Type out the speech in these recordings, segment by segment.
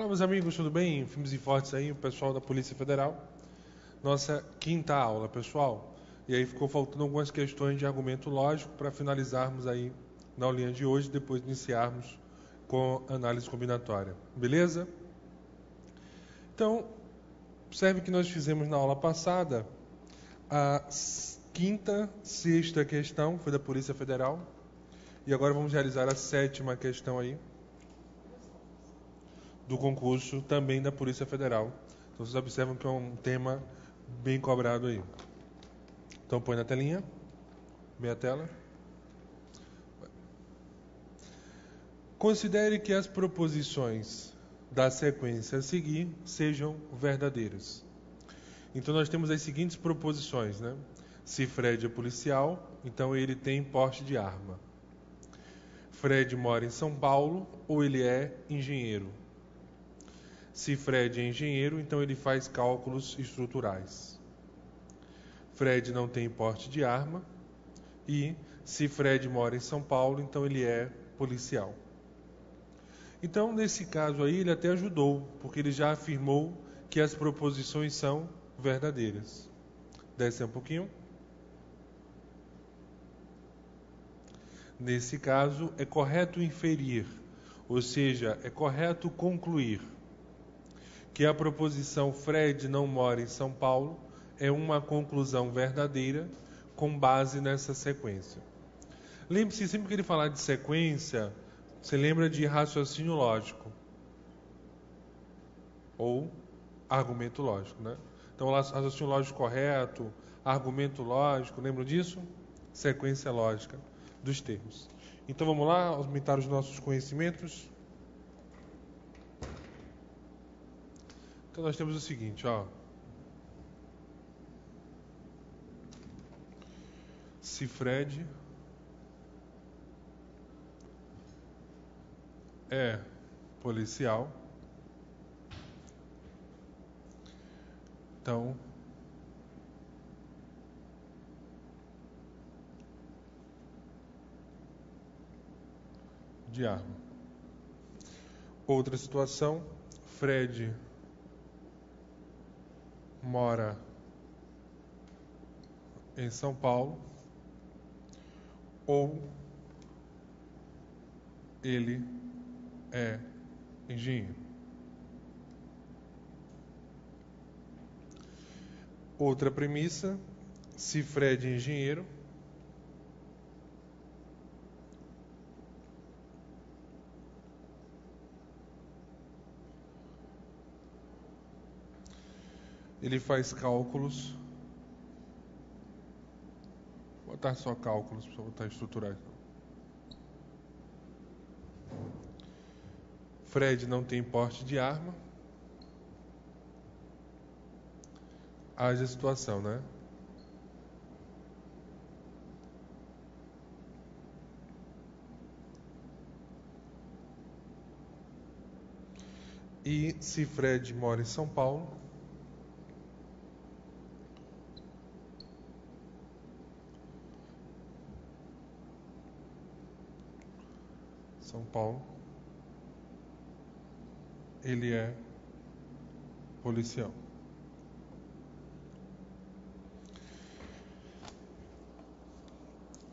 Olá, meus amigos, tudo bem? Firmes e fortes aí, o pessoal da Polícia Federal. Nossa quinta aula, pessoal. E aí ficou faltando algumas questões de argumento lógico para finalizarmos aí na aulinha de hoje, depois de iniciarmos com análise combinatória. Beleza? Então, observe que nós fizemos na aula passada a quinta, sexta questão, foi da Polícia Federal. E agora vamos realizar a sétima questão aí, do concurso também da Polícia Federal. Então vocês observam que é um tema bem cobrado aí. Então põe na telinha, meia tela. Considere que as proposições da sequência a seguir sejam verdadeiras. Então nós temos as seguintes proposições, né? Se Fred é policial, então ele tem porte de arma. Fred mora em São Paulo ou ele é engenheiro. Se Fred é engenheiro, então ele faz cálculos estruturais. Fred não tem porte de arma. E se Fred mora em São Paulo, então ele é policial. Então, nesse caso aí, ele até ajudou, porque ele já afirmou que as proposições são verdadeiras. Desce um pouquinho. Nesse caso, é correto inferir, ou seja, é correto concluir que a proposição Fred não mora em São Paulo é uma conclusão verdadeira com base nessa sequência. Lembre-se, sempre que ele falar de sequência, você lembra de raciocínio lógico ou argumento lógico, né? Então, raciocínio lógico correto, argumento lógico, lembram disso? Sequência lógica dos termos. Então, vamos lá, aumentar os nossos conhecimentos. Então nós temos o seguinte, ó. Se Fred é policial, então de arma. Outra situação, Fred mora em São Paulo ou ele é engenheiro. Outra premissa, se Fred é engenheiro, ele faz cálculos. Vou botar só cálculos, para botar estruturais. Fred não tem porte de arma. Haja a situação, né? E se Fred mora em São Paulo, ele é policial.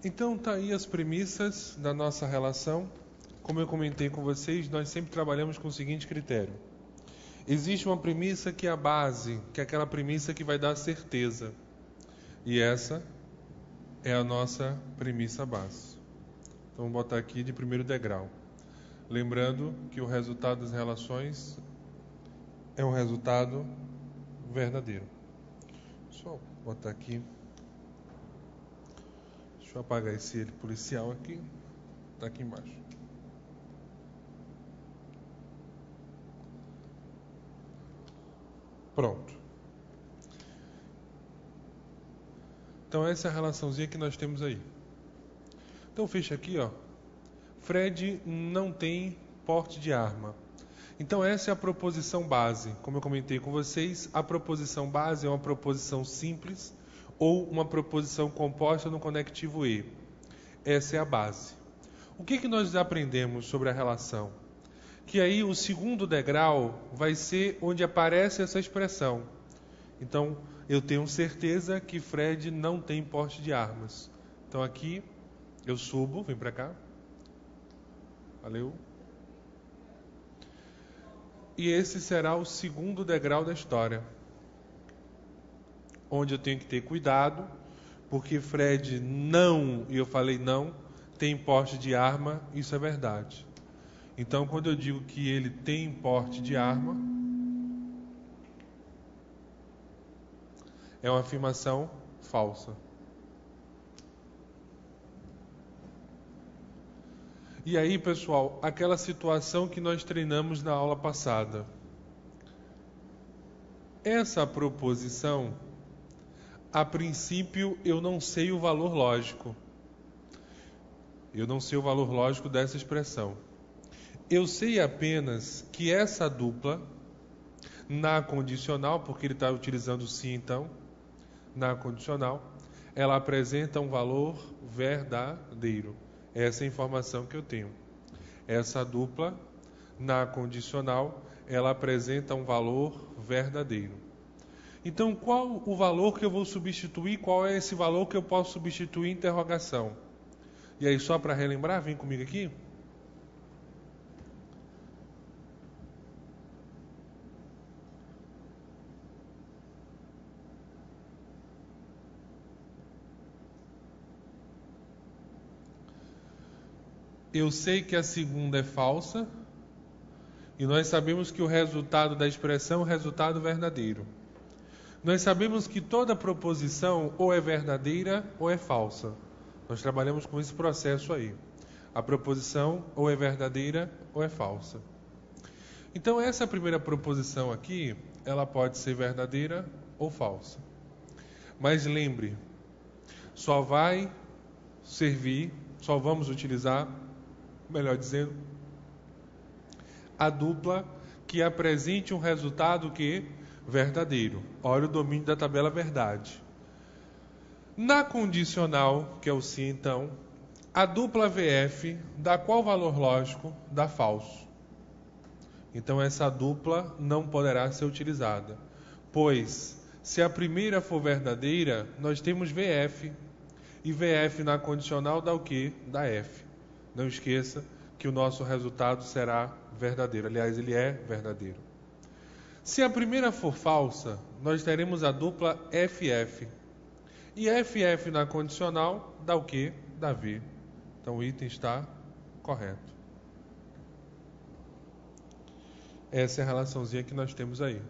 Então tá aí as premissas da nossa relação. Como eu comentei com vocês, nós sempre trabalhamos com o seguinte critério. Existe uma premissa que é a base, que é aquela premissa que vai dar certeza. E essa é a nossa premissa base. Então, vamos botar aqui de primeiro degrau. Lembrando que o resultado das relações é um resultado verdadeiro. Só botar aqui. Deixa eu apagar esse ele policial aqui. Está aqui embaixo. Pronto. Então essa é a relaçãozinha que nós temos aí. Então fecha aqui, ó. Fred não tem porte de arma. Então essa é a proposição base. Como eu comentei com vocês, a proposição base é uma proposição simples ou uma proposição composta no conectivo e. Essa é a base. O que nós aprendemos sobre a relação? Que aí o segundo degrau vai ser onde aparece essa expressão. Então, eu tenho certeza que Fred não tem porte de armas. Então aqui eu subo, vem para cá. Valeu. E esse será o segundo degrau da história, onde eu tenho que ter cuidado, porque Fred não, e eu falei não, tem porte de arma, isso é verdade. Então, quando eu digo que ele tem porte de arma, é uma afirmação falsa. E aí, pessoal, aquela situação que nós treinamos na aula passada. Essa proposição, a princípio, eu não sei o valor lógico. Eu não sei o valor lógico dessa expressão. Eu sei apenas que essa dupla, na condicional, porque ele está utilizando sim, então, na condicional, ela apresenta um valor verdadeiro. Essa é a informação que eu tenho. Essa dupla, na condicional, ela apresenta um valor verdadeiro. Então, qual o valor que eu vou substituir? Qual é esse valor que eu posso substituir em interrogação? E aí, só para relembrar, vem comigo aqui. Eu sei que a segunda é falsa, e nós sabemos que o resultado da expressão é o resultado verdadeiro. Nós sabemos que toda proposição ou é verdadeira ou é falsa. Nós trabalhamos com esse processo aí. A proposição ou é verdadeira ou é falsa. Então essa primeira proposição aqui, ela pode ser verdadeira ou falsa. Mas lembre, só vai servir, só vamos utilizar, melhor dizendo, a dupla que apresente um resultado que verdadeiro. Olha o domínio da tabela verdade. Na condicional, que é o sim então, a dupla VF dá qual valor lógico? Dá falso. Então essa dupla não poderá ser utilizada, pois se a primeira for verdadeira, nós temos VF, e VF na condicional dá o quê? Dá F. Não esqueça que o nosso resultado será verdadeiro. Aliás, ele é verdadeiro. Se a primeira for falsa, nós teremos a dupla FF. E FF na condicional dá o quê? Dá V. Então o item está correto. Essa é a relaçãozinha que nós temos aí.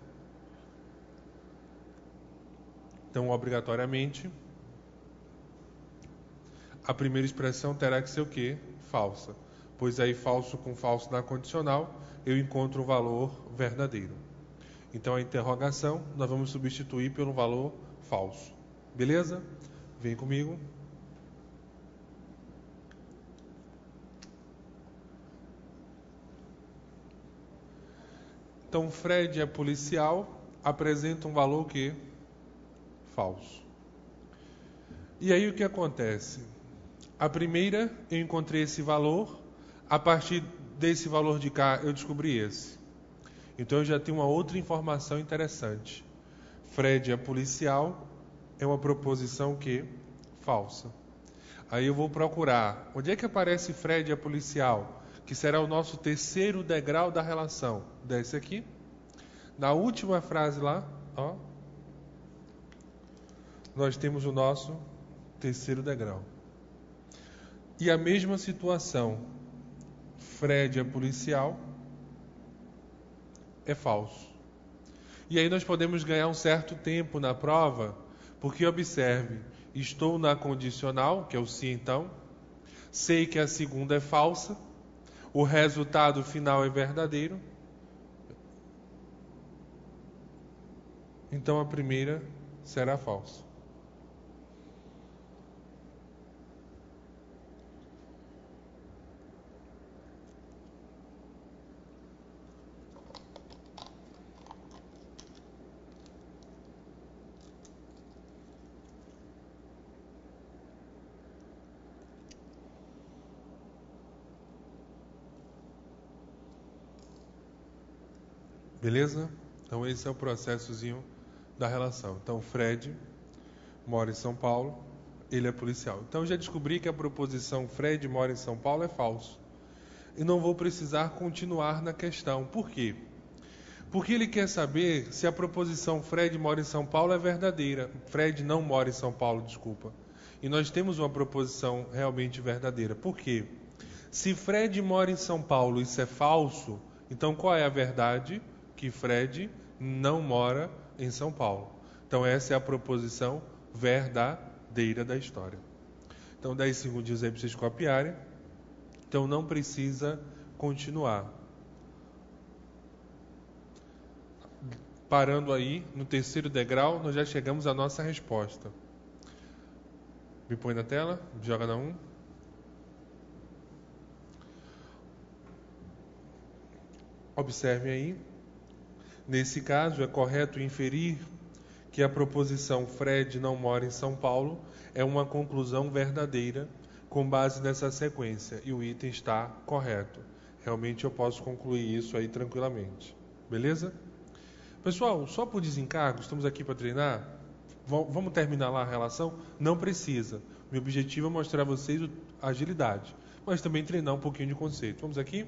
Então, obrigatoriamente, a primeira expressão terá que ser o quê? Falsa. Pois aí, falso com falso na condicional, eu encontro o valor verdadeiro. Então, a interrogação nós vamos substituir pelo valor falso. Beleza? Vem comigo. Então, Fred é policial, apresenta um valor que? Falso. E aí o que acontece? A primeira, eu encontrei esse valor, a partir desse valor de cá, eu descobri esse. Então, eu já tenho uma outra informação interessante. Fred é policial, é uma proposição que? Falsa. Aí eu vou procurar. Onde é que aparece Fred é policial? Que será o nosso terceiro degrau da relação. Desce aqui. Na última frase lá, ó, nós temos o nosso terceiro degrau. E a mesma situação. Fred é policial, é falso. E aí nós podemos ganhar um certo tempo na prova, porque observe, estou na condicional, que é o sim então, sei que a segunda é falsa, o resultado final é verdadeiro, então a primeira será falsa. Beleza? Então esse é o processozinho da relação. Então Fred mora em São Paulo, ele é policial. Então eu já descobri que a proposição Fred mora em São Paulo é falso. E não vou precisar continuar na questão. Por quê? Porque ele quer saber se a proposição Fred mora em São Paulo é verdadeira. Fred não mora em São Paulo, desculpa. E nós temos uma proposição realmente verdadeira. Por quê? Se Fred mora em São Paulo, isso é falso, então qual é a verdade? Que Fred não mora em São Paulo. Então essa é a proposição verdadeira da história. Então 10 segundinhos aí para vocês copiarem. Então não precisa continuar. Parando aí no terceiro degrau, nós já chegamos à nossa resposta. Me põe na tela, joga na 1. Observem aí. Nesse caso, é correto inferir que a proposição Fred não mora em São Paulo é uma conclusão verdadeira com base nessa sequência. E o item está correto. Realmente eu posso concluir isso aí tranquilamente. Beleza? Pessoal, só por desencargo, estamos aqui para treinar. Vamos terminar lá a relação? Não precisa. Meu objetivo é mostrar a vocês a agilidade, mas também treinar um pouquinho de conceito. Vamos aqui?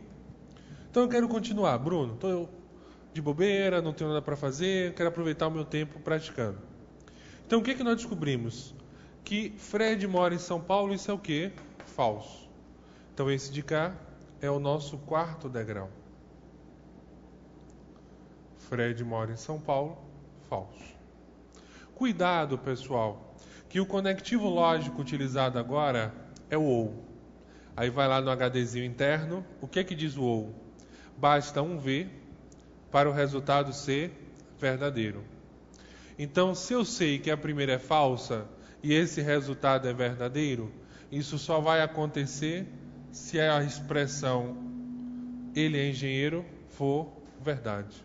Então eu quero continuar. Bruno, estou de bobeira, não tenho nada para fazer, quero aproveitar o meu tempo praticando. Então o que nós descobrimos? Que Fred mora em São Paulo, isso é o quê? Falso. Então esse de cá é o nosso quarto degrau. Fred mora em São Paulo, falso. Cuidado, pessoal, que o conectivo lógico utilizado agora é o OU. Aí vai lá no HDzinho interno, o que diz o OU? Basta um V para o resultado ser verdadeiro. Então, se eu sei que a primeira é falsa e esse resultado é verdadeiro, isso só vai acontecer se a expressão ele é engenheiro for verdade.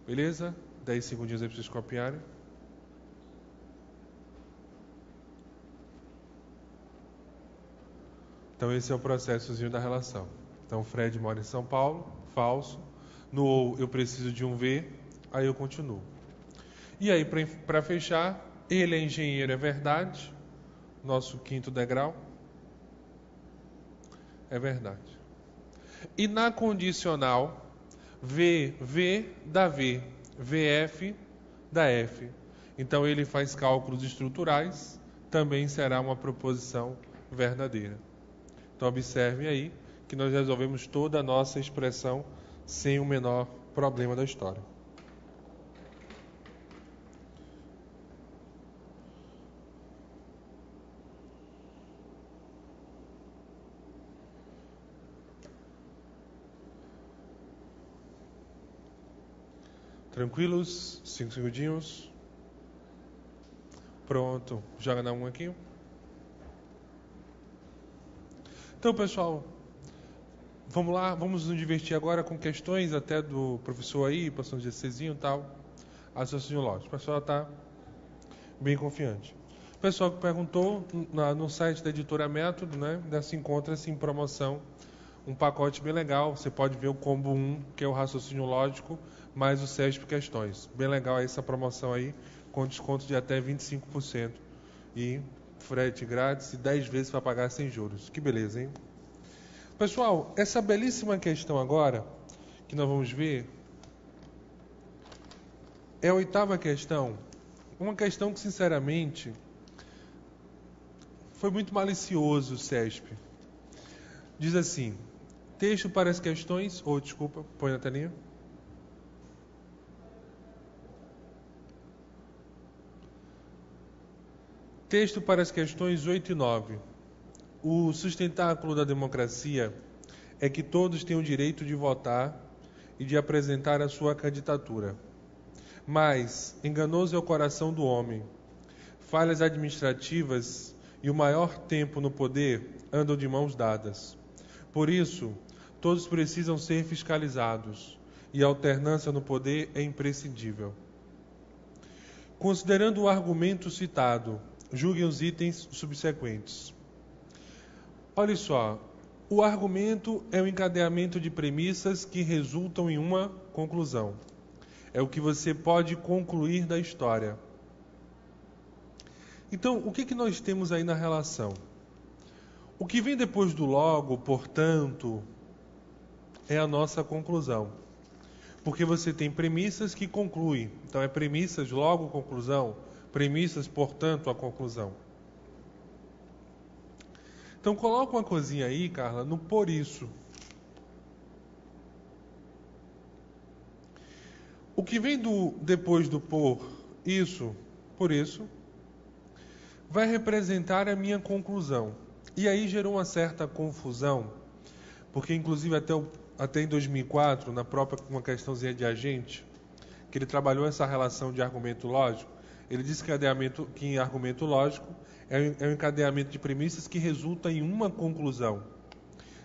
Beleza? 10 segundinhos aí para vocês copiarem. Então esse é o processozinho da relação. Então Fred mora em São Paulo, falso. No OU eu preciso de um V, aí eu continuo. E aí para fechar, ele é engenheiro, é verdade. Nosso quinto degrau. É verdade. E na condicional, V dá V, VF dá F. Então ele faz cálculos estruturais, também será uma proposição verdadeira. Então observe aí que nós resolvemos toda a nossa expressão sem o menor problema da história. Tranquilos? 5 segundinhos. Pronto. Joga na 1 aqui. Então, pessoal, vamos lá. Vamos nos divertir agora com questões até do professor aí, passando de GCzinho e tal. Raciocínio lógico. O pessoal está bem confiante. O pessoal que perguntou, no site da editora Método, né, se encontra-se em promoção um pacote bem legal. Você pode ver o combo 1, que é o raciocínio lógico, mais o CESP questões. Bem legal essa promoção aí, com desconto de até 25%. E frete grátis e 10 vezes para pagar sem juros. Que beleza, hein? Pessoal, essa belíssima questão agora, que nós vamos ver, é a 8ª questão. Uma questão que, sinceramente, foi muito malicioso o CESP. Diz assim: texto para as questões... desculpa, põe na telinha. Texto para as questões 8 e 9. O sustentáculo da democracia é que todos têm o direito de votar e de apresentar a sua candidatura. Mas enganoso é o coração do homem. Falhas administrativas e o maior tempo no poder andam de mãos dadas. Por isso, todos precisam ser fiscalizados e a alternância no poder é imprescindível. Considerando o argumento citado, julguem os itens subsequentes. Olha só, O argumento é o encadeamento de premissas que resultam em uma conclusão. É o que você pode concluir da história. Então, o que nós temos aí na relação? O que vem depois do logo, portanto, é a nossa conclusão. Porque você tem premissas que concluem. Então, é premissas, logo, conclusão. Premissas, portanto, a conclusão. Então, coloca uma coisinha aí, Carla, no por isso. O que vem depois do por isso, vai representar a minha conclusão. E aí gerou uma certa confusão, porque inclusive até em 2004, na própria uma questãozinha de agente, que ele trabalhou essa relação de argumento lógico, ele disse que em argumento lógico é um encadeamento de premissas que resulta em uma conclusão.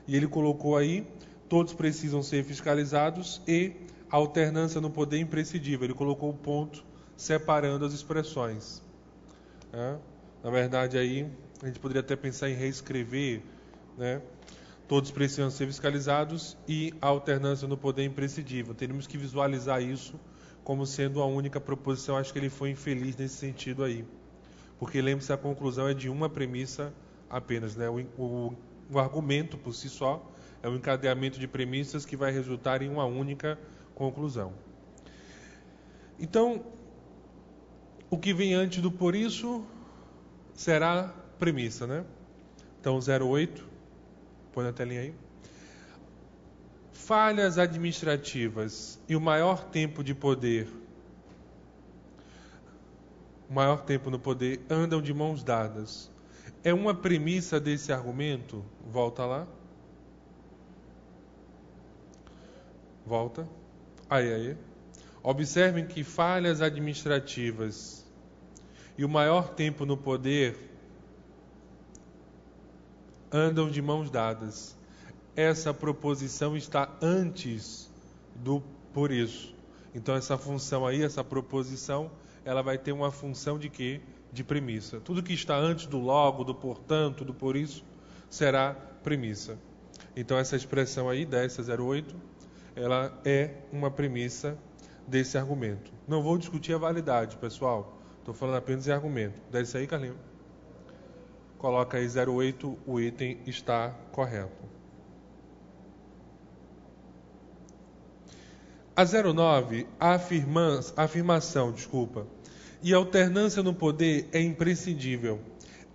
E ele colocou aí, todos precisam ser fiscalizados e a alternância no poder é imprescindível. Ele colocou o ponto separando as expressões. Na verdade, aí a gente poderia até pensar em reescrever, né? Todos precisam ser fiscalizados e a alternância no poder é imprescindível. Teríamos que visualizar isso como sendo a única proposição. Acho que ele foi infeliz nesse sentido aí. Porque lembre-se, a conclusão é de uma premissa apenas, né? O argumento por si só é um encadeamento de premissas que vai resultar em uma única conclusão. Então, o que vem antes do por isso será premissa, né? Então, 08, põe na telinha aí. Falhas administrativas e o maior tempo de poder, o maior tempo no poder, andam de mãos dadas. É uma premissa desse argumento? Volta lá. Volta. Aí. Observem que falhas administrativas e o maior tempo no poder andam de mãos dadas. Essa proposição está antes do por isso. Então essa função aí, essa proposição, ela vai ter uma função de quê? De premissa. Tudo que está antes do logo, do portanto, do por isso, será premissa. Então essa expressão aí, 1008, ela é uma premissa desse argumento. Não vou discutir a validade, pessoal. Estou falando apenas em argumento. Desce aí, Carlinhos. Coloca aí 08, o item está correto. A 09, a afirmação, e a alternância no poder é imprescindível.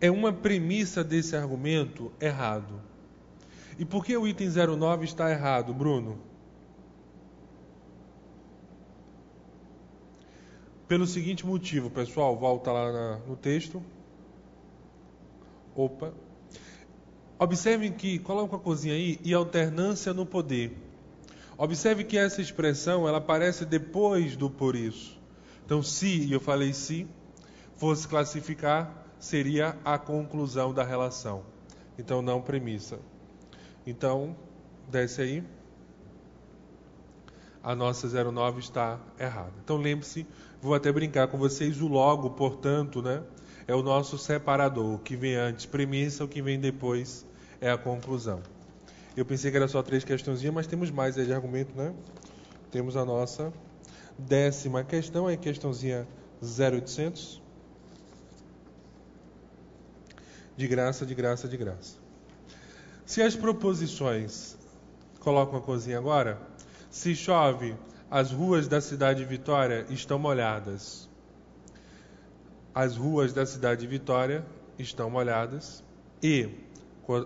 É uma premissa desse argumento errado. E por que o item 09 está errado, Bruno? Pelo seguinte motivo, pessoal, volta lá no texto. Observem que, coloca uma coisinha aí, e alternância no poder. Observe que essa expressão, ela aparece depois do por isso. Então, se, e eu falei se, fosse classificar, seria a conclusão da relação. Então, não premissa. Então, desce aí. A nossa 09 está errada. Então, lembre-se, vou até brincar com vocês, o logo, portanto, né, é o nosso separador. O que vem antes, premissa, o que vem depois é a conclusão. Eu pensei que era só 3 questõezinhas, mas temos mais aí de argumento, né? Temos a nossa 10ª questão, aí questãozinha 0800. De graça. Se as proposições, coloca uma coisinha agora, se chove, as ruas da cidade de Vitória estão molhadas. As ruas da cidade de Vitória estão molhadas e,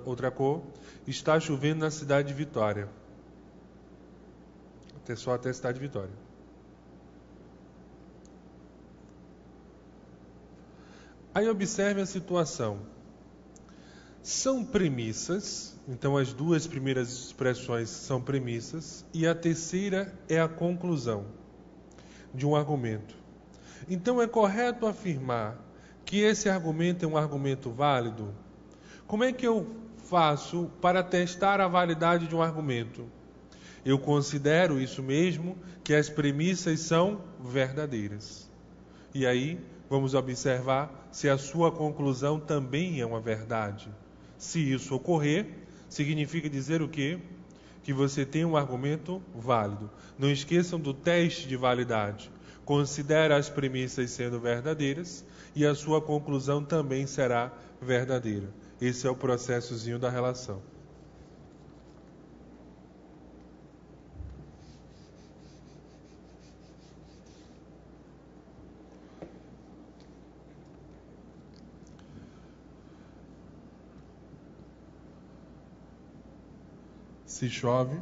outra cor, está chovendo na cidade de Vitória. Só até a cidade de Vitória. Aí observe a situação. São premissas, então as 2 primeiras expressões são premissas, e a terceira é a conclusão de um argumento. Então é correto afirmar que esse argumento é um argumento válido? Como é que eu faço para testar a validade de um argumento? Eu considero isso mesmo, que as premissas são verdadeiras. E aí, vamos observar se a sua conclusão também é uma verdade. Se isso ocorrer, significa dizer o quê? Que você tem um argumento válido. Não esqueçam do teste de validade. Considere as premissas sendo verdadeiras e a sua conclusão também será verdadeira. Esse é o processozinho da relação. Se chove,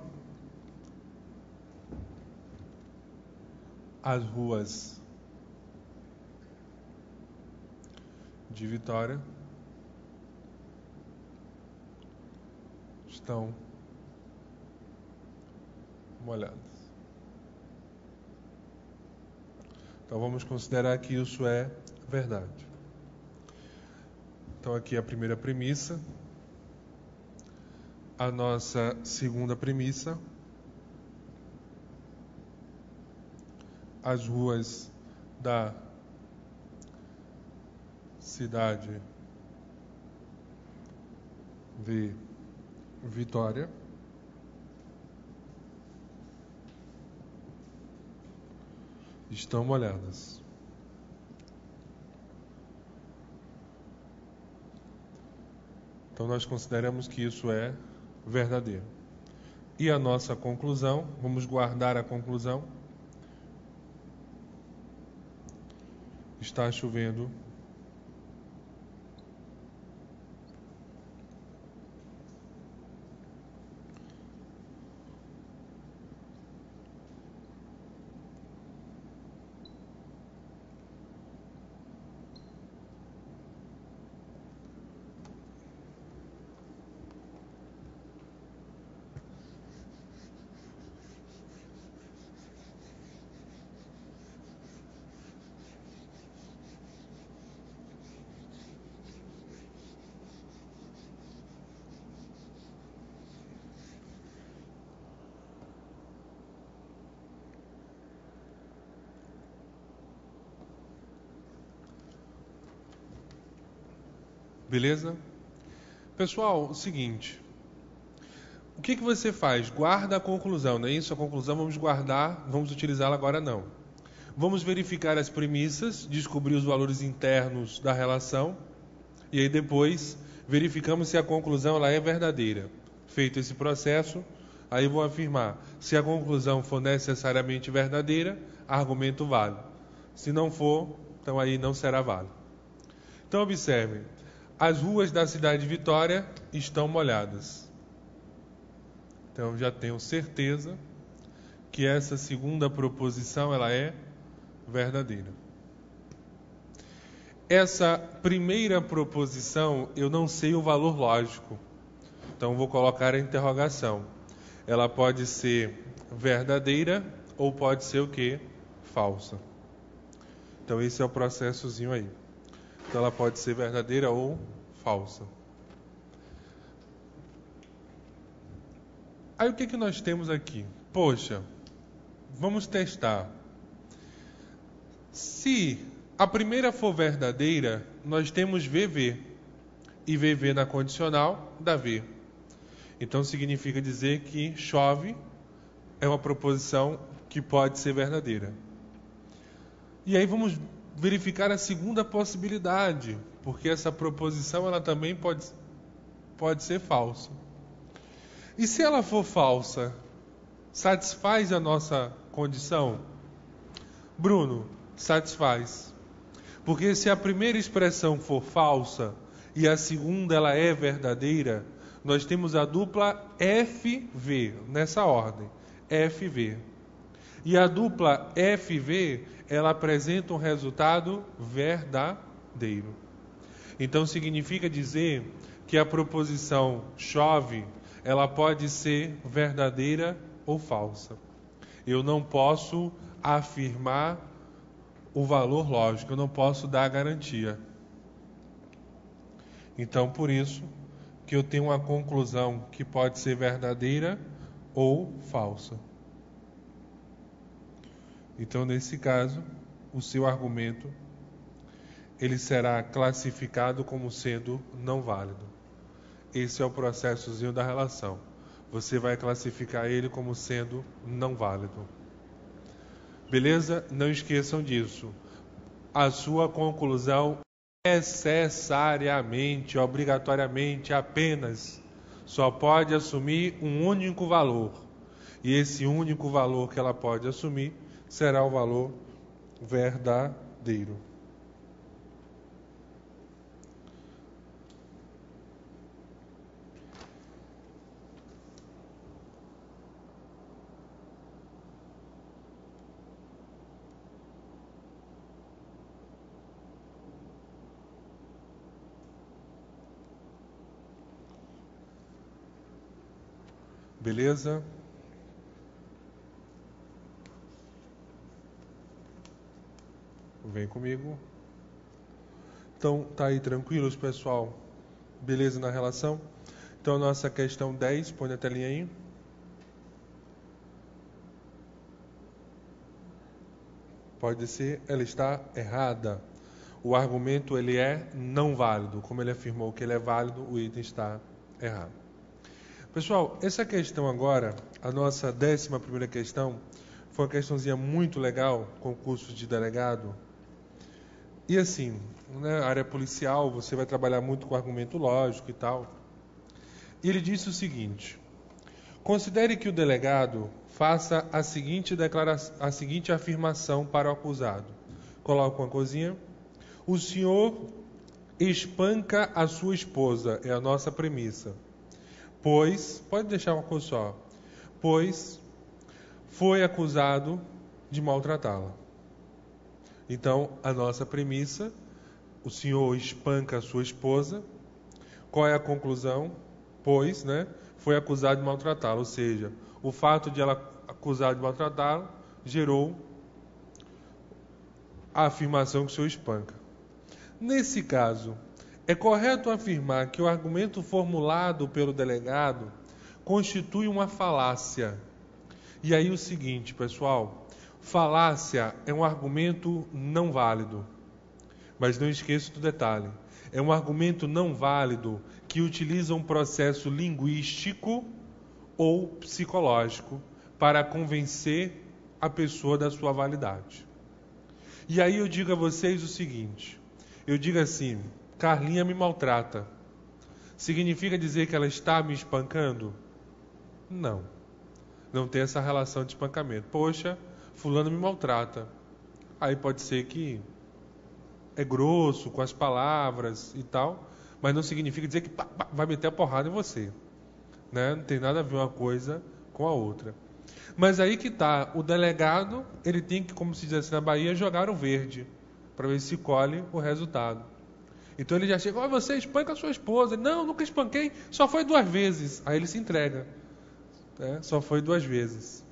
as ruas de Vitória estão molhadas. Então vamos considerar que isso é verdade. Então aqui é a primeira premissa. A nossa segunda premissa: as ruas da cidade de Vitória estão molhadas. Então nós consideramos que isso é verdadeiro. E a nossa conclusão, vamos guardar a conclusão: está chovendo Beleza? Pessoal, o seguinte. O que você faz? Guarda a conclusão, não é isso? A conclusão vamos guardar, vamos utilizá-la agora não. Vamos verificar as premissas, descobrir os valores internos da relação e aí depois verificamos se a conclusão ela é verdadeira. Feito esse processo, aí vou afirmar: se a conclusão for necessariamente verdadeira, argumento válido. Se não for, então aí não será válido. Então observem. As ruas da cidade de Vitória estão molhadas. Então já tenho certeza que essa segunda proposição ela é verdadeira. Essa primeira proposição eu não sei o valor lógico. Então vou colocar a interrogação. Ela pode ser verdadeira ou pode ser o quê? Falsa. Então esse é o processozinho aí. Então ela pode ser verdadeira ou falsa. Aí o que nós temos aqui? Poxa, vamos testar. Se a primeira for verdadeira, nós temos VV. E VV na condicional dá V. Então significa dizer que chove é uma proposição que pode ser verdadeira. E aí vamos verificar a segunda possibilidade, porque essa proposição ela também pode ser falsa. E se ela for falsa, satisfaz a nossa condição? Bruno, satisfaz. Porque se a primeira expressão for falsa e a segunda ela é verdadeira, nós temos a dupla FV, nessa ordem, FV. E a dupla FV, ela apresenta um resultado verdadeiro. Então significa dizer que a proposição chove, ela pode ser verdadeira ou falsa. Eu não posso afirmar o valor lógico, eu não posso dar a garantia. Então, por isso que eu tenho uma conclusão que pode ser verdadeira ou falsa. Então, nesse caso, o seu argumento ele será classificado como sendo não válido. esse é o processozinho da relação. Você vai classificar ele como sendo não válido. Beleza? Não esqueçam disso. A sua conclusão necessariamente, obrigatoriamente, apenas só pode assumir um único valor. E esse único valor que ela pode assumir será o valor verdadeiro. Beleza? Vem comigo. Então, tá aí tranquilos, pessoal? Beleza na relação? Então, a nossa questão 10, põe na telinha aí. Pode ser, ela está errada. O argumento, ele é não válido. Como ele afirmou que ele é válido, o item está errado. Pessoal, essa questão agora, a nossa 11ª questão, foi uma questãozinha muito legal, concurso de delegado. E assim, na área policial, você vai trabalhar muito com argumento lógico e tal. E ele disse o seguinte: considere que o delegado faça a seguinte afirmação para o acusado. Coloca uma coisinha. O senhor espanca a sua esposa, é a nossa premissa. Pois, pode deixar uma coisa só, pois foi acusado de maltratá-la. Então, a nossa premissa, o senhor espanca a sua esposa. Qual é a conclusão? Pois, foi acusado de maltratá-la. Ou seja, o fato de ela acusar de maltratá-la gerou a afirmação que o senhor espanca. Nesse caso, é correto afirmar que o argumento formulado pelo delegado constitui uma falácia. E aí o seguinte, pessoal, falácia é um argumento não válido. Mas não esqueça do detalhe. É um argumento não válido que utiliza um processo linguístico ou psicológico para convencer a pessoa da sua validade. E aí eu digo a vocês o seguinte, eu digo assim: Carlinha me maltrata. Significa dizer que ela está me espancando? Não. Não tem essa relação de espancamento. Poxa, fulano me maltrata. Aí pode ser que é grosso com as palavras e tal, mas não significa dizer que vai meter a porrada em você. Não tem nada a ver uma coisa com a outra. Mas aí que está, o delegado, ele tem que, como se diz assim na Bahia, jogar o verde, para ver se colhe o resultado. Então ele já chega: você espanca a sua esposa. Não, nunca espanquei, só foi 2 vezes. Aí ele se entrega. Só foi 2 vezes.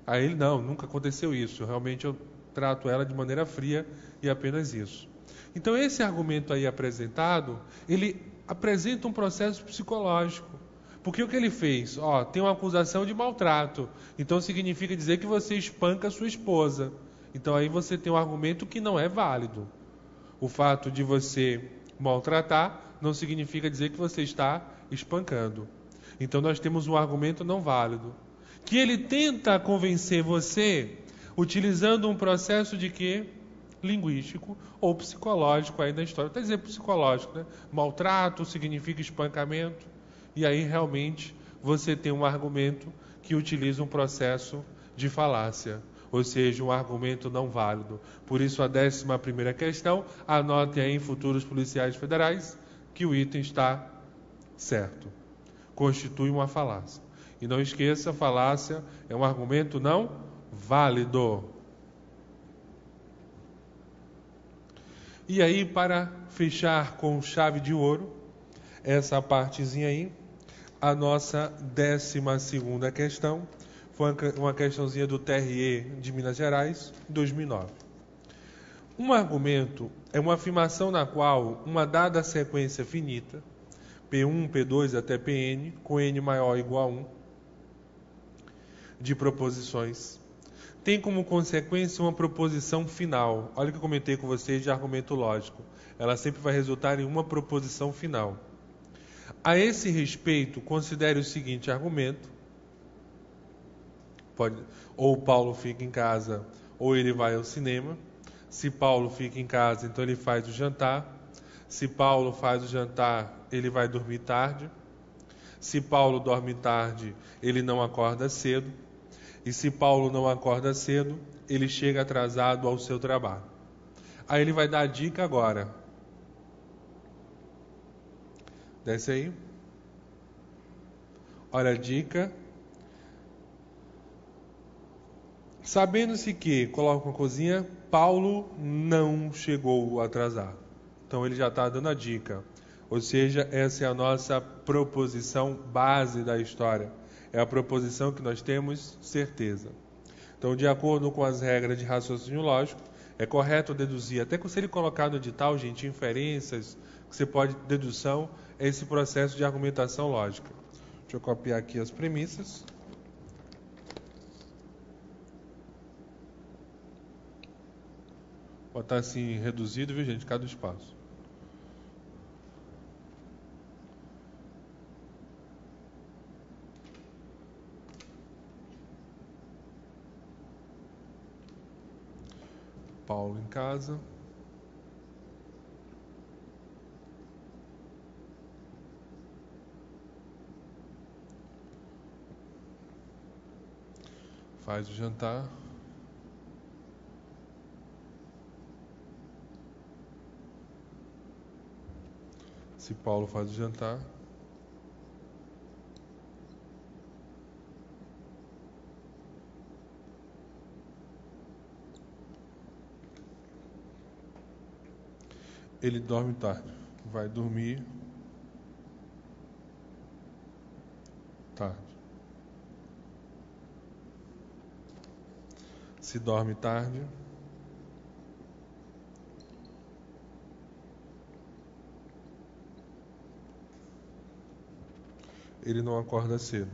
Aí ele: não, nunca aconteceu isso. Realmente eu trato ela de maneira fria e apenas isso. Então esse argumento aí apresentado, ele apresenta um processo psicológico. Porque o que ele fez? Tem uma acusação de maltrato. Então significa dizer que você espanca a sua esposa. Então aí você tem um argumento que não é válido. O fato de você maltratar não significa dizer que você está espancando. Então nós temos um argumento não válido, que ele tenta convencer você utilizando um processo de quê? Linguístico ou psicológico aí na história. Até dizer psicológico, Maltrato significa espancamento. E aí realmente você tem um argumento que utiliza um processo de falácia. Ou seja, um argumento não válido. Por isso, a 11ª questão, anotem aí em futuros policiais federais que o item está certo. Constitui uma falácia. E não esqueça, falácia é um argumento não válido. E aí, para fechar com chave de ouro, essa partezinha aí, a nossa 12ª questão, foi uma questãozinha do TRE de Minas Gerais, 2009. Um argumento é uma afirmação na qual uma dada sequência finita, P1, P2 até Pn, com n maior ou igual a 1, de proposições, tem como consequência uma proposição final. Olha o que eu comentei com vocês de argumento lógico. Ela sempre vai resultar em uma proposição final. A esse respeito, considere o seguinte argumento. Ou Paulo fica em casa, ou ele vai ao cinema. Se Paulo fica em casa, então ele faz o jantar. Se Paulo faz o jantar, ele vai dormir tarde. Se Paulo dorme tarde, ele não acorda cedo. E se Paulo não acorda cedo, ele chega atrasado ao seu trabalho. Aí ele vai dar a dica agora. Desce aí. Olha a dica. Sabendo-se que, coloca na cozinha, Paulo não chegou atrasado. Então ele já está dando a dica. Ou seja, essa é a nossa proposição base da história. É a proposição que nós temos certeza. Então, de acordo com as regras de raciocínio lógico, é correto deduzir, até que se ele colocar no edital, gente, inferências, que você pode, dedução, é esse processo de argumentação lógica. Deixa eu copiar aqui as premissas. Botar assim, reduzido, viu, gente, cada espaço. Paulo em casa. Faz o jantar. Se Paulo faz o jantar. Ele dorme tarde. Vai dormir tarde. Se dorme tarde, ele não acorda cedo.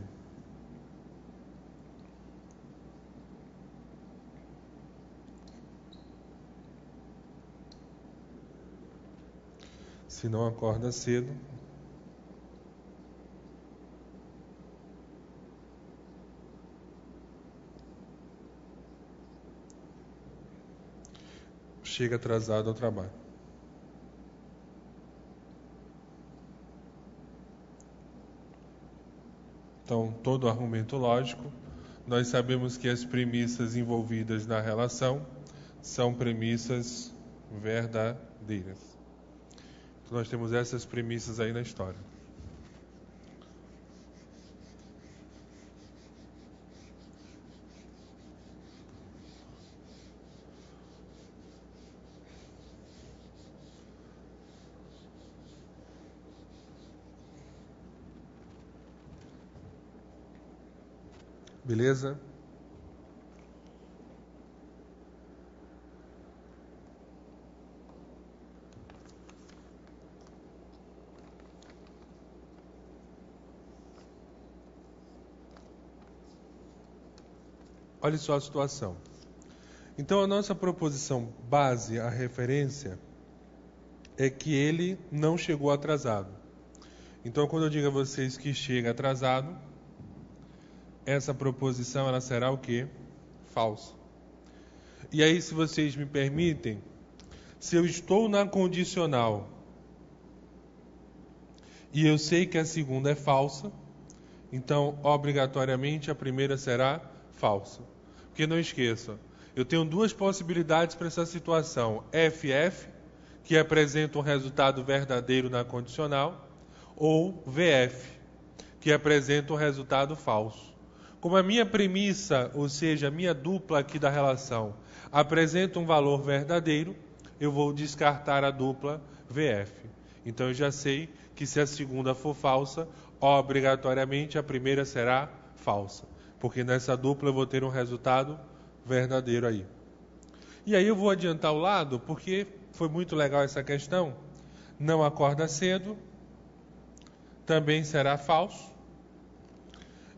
Se não acorda cedo, chega atrasado ao trabalho. Então, todo argumento lógico, nós sabemos que as premissas envolvidas na relação são premissas verdadeiras. Então, nós temos essas premissas aí na história. Beleza? Olha só a situação. Então, a nossa proposição base, a referência, é que ele não chegou atrasado. Então, quando eu digo a vocês que chega atrasado, essa proposição ela será o quê? Falsa. E aí, se vocês me permitem, se eu estou na condicional e eu sei que a segunda é falsa, então, obrigatoriamente, a primeira será falsa. Porque não esqueça, eu tenho duas possibilidades para essa situação. FF, que apresenta um resultado verdadeiro na condicional, ou VF, que apresenta um resultado falso. Como a minha premissa, ou seja, a minha dupla aqui da relação, apresenta um valor verdadeiro, eu vou descartar a dupla VF. Então eu já sei que se a segunda for falsa, obrigatoriamente a primeira será falsa. Porque nessa dupla eu vou ter um resultado verdadeiro aí. E aí eu vou adiantar o lado, porque foi muito legal essa questão. Não acorda cedo, também será falso.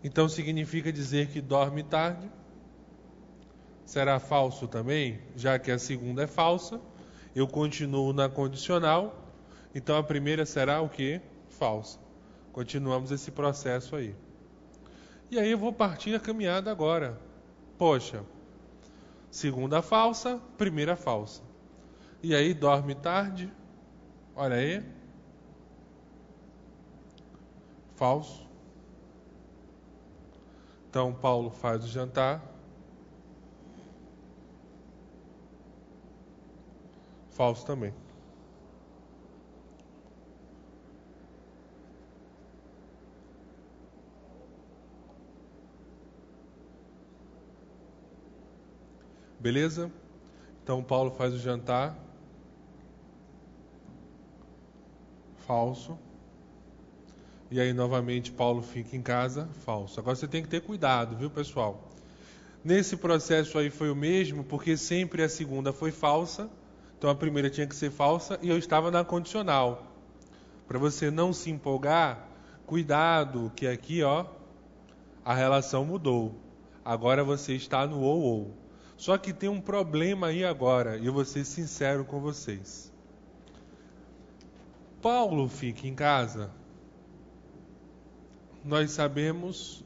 Então significa dizer que dorme tarde. Será falso também, já que a segunda é falsa. Eu continuo na condicional. Então a primeira será o quê? Falsa. Continuamos esse processo aí. E aí eu vou partir a caminhada agora. Poxa, segunda falsa, primeira falsa. E aí dorme tarde, olha aí. Falso. Então Paulo faz o jantar. Falso também. Beleza? Então Paulo faz o jantar. Falso. E aí novamente Paulo fica em casa. Falso. Agora você tem que ter cuidado, viu, pessoal? Nesse processo aí foi o mesmo, porque sempre a segunda foi falsa. Então a primeira tinha que ser falsa e eu estava na condicional. Para você não se empolgar, cuidado que aqui, ó, a relação mudou. Agora você está no ou. Só que tem um problema aí agora, e eu vou ser sincero com vocês. Paulo fica em casa. Nós sabemos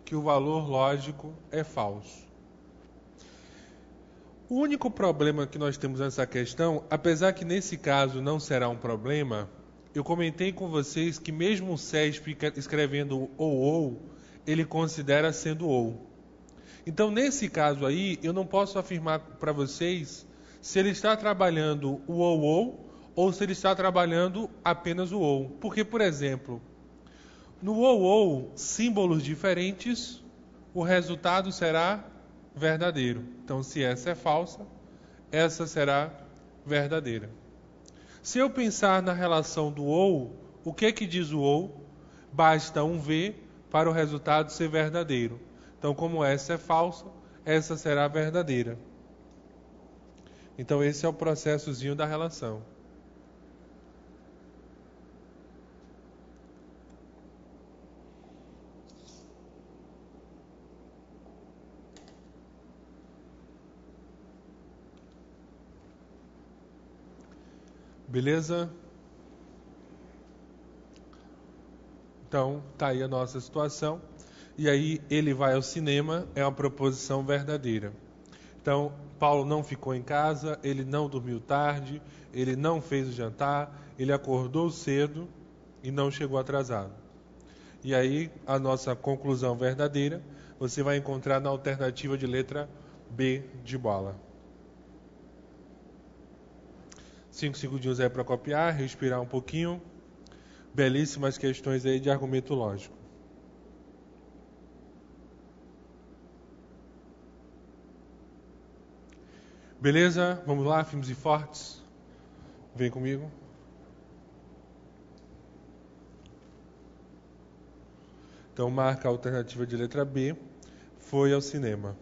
que o valor lógico é falso. O único problema que nós temos nessa questão, apesar que nesse caso não será um problema, eu comentei com vocês que mesmo o SESP escrevendo ou, ele considera sendo ou. Então, nesse caso aí, eu não posso afirmar para vocês se ele está trabalhando o ou se ele está trabalhando apenas o ou. Porque, por exemplo, no ou, símbolos diferentes, o resultado será verdadeiro. Então, se essa é falsa, essa será verdadeira. Se eu pensar na relação do ou, o que diz o ou? Basta um V para o resultado ser verdadeiro. Então, como essa é falsa, essa será verdadeira. Então, esse é o processozinho da relação. Beleza? Então, tá aí a nossa situação. E aí, ele vai ao cinema, é uma proposição verdadeira. Então, Paulo não ficou em casa, ele não dormiu tarde, ele não fez o jantar, ele acordou cedo e não chegou atrasado. E aí, a nossa conclusão verdadeira, você vai encontrar na alternativa de letra B de bola. 5 segundinhos aí para copiar, respirar um pouquinho. Belíssimas questões aí de argumento lógico. Beleza? Vamos lá, firmes e fortes. Vem comigo. Então, marca a alternativa de letra B. Foi ao cinema.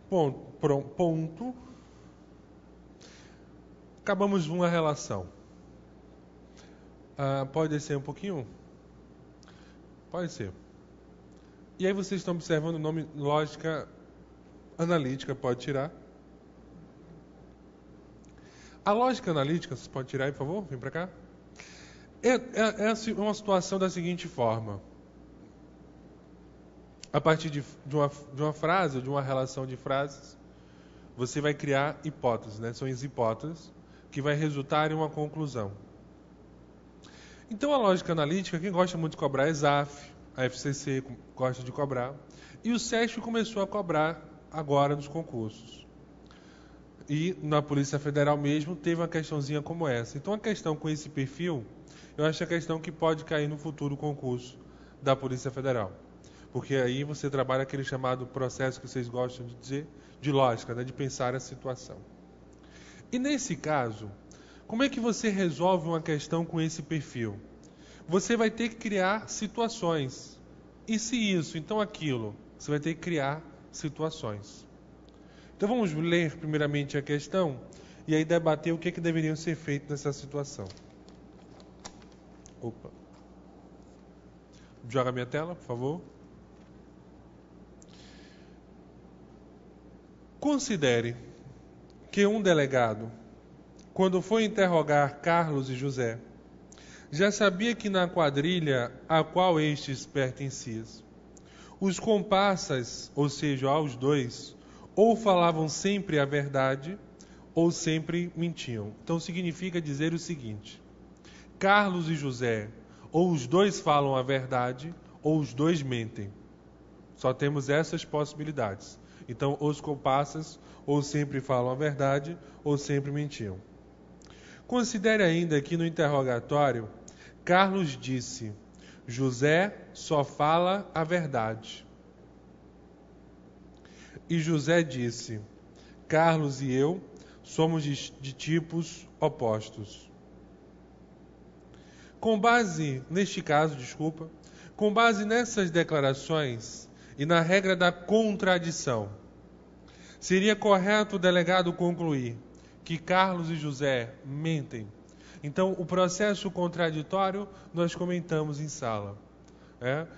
Ponto. Acabamos de uma relação. Pode descer um pouquinho? Pode ser. E aí vocês estão observando o nome lógica analítica, pode tirar. A lógica analítica, vocês podem tirar aí, por favor? Vem para cá. É uma situação da seguinte forma. A partir de uma frase, ou de uma relação de frases, você vai criar hipóteses, né? São as hipóteses que vai resultar em uma conclusão. Então, a lógica analítica, quem gosta muito de cobrar é a ESAF, a FCC gosta de cobrar, e o SESP começou a cobrar agora nos concursos. E na Polícia Federal mesmo teve uma questãozinha como essa. Então, a questão com esse perfil, eu acho a questão que pode cair no futuro concurso da Polícia Federal. Porque aí você trabalha aquele chamado processo que vocês gostam de dizer, de lógica, né? De pensar a situação. E nesse caso, como é que você resolve uma questão com esse perfil? Você vai ter que criar situações. E se isso, então aquilo. Você vai ter que criar situações. Então vamos ler primeiramente a questão e aí debater o que deveria ser feito nessa situação. Opa. Joga a minha tela, por favor. Considere que um delegado quando foi interrogar Carlos e José, já sabia que na quadrilha a qual estes pertenciam, os comparsas, ou seja, aos dois, ou falavam sempre a verdade, ou sempre mentiam. Então significa dizer o seguinte: Carlos e José, ou os dois falam a verdade, ou os dois mentem. Só temos essas possibilidades. Então, os comparsas ou sempre falam a verdade, ou sempre mentiam. Considere ainda que no interrogatório, Carlos disse: José só fala a verdade. E José disse: Carlos e eu somos de tipos opostos. Com base nessas declarações e na regra da contradição, seria correto o delegado concluir que Carlos e José mentem. Então, o processo contraditório nós comentamos em sala.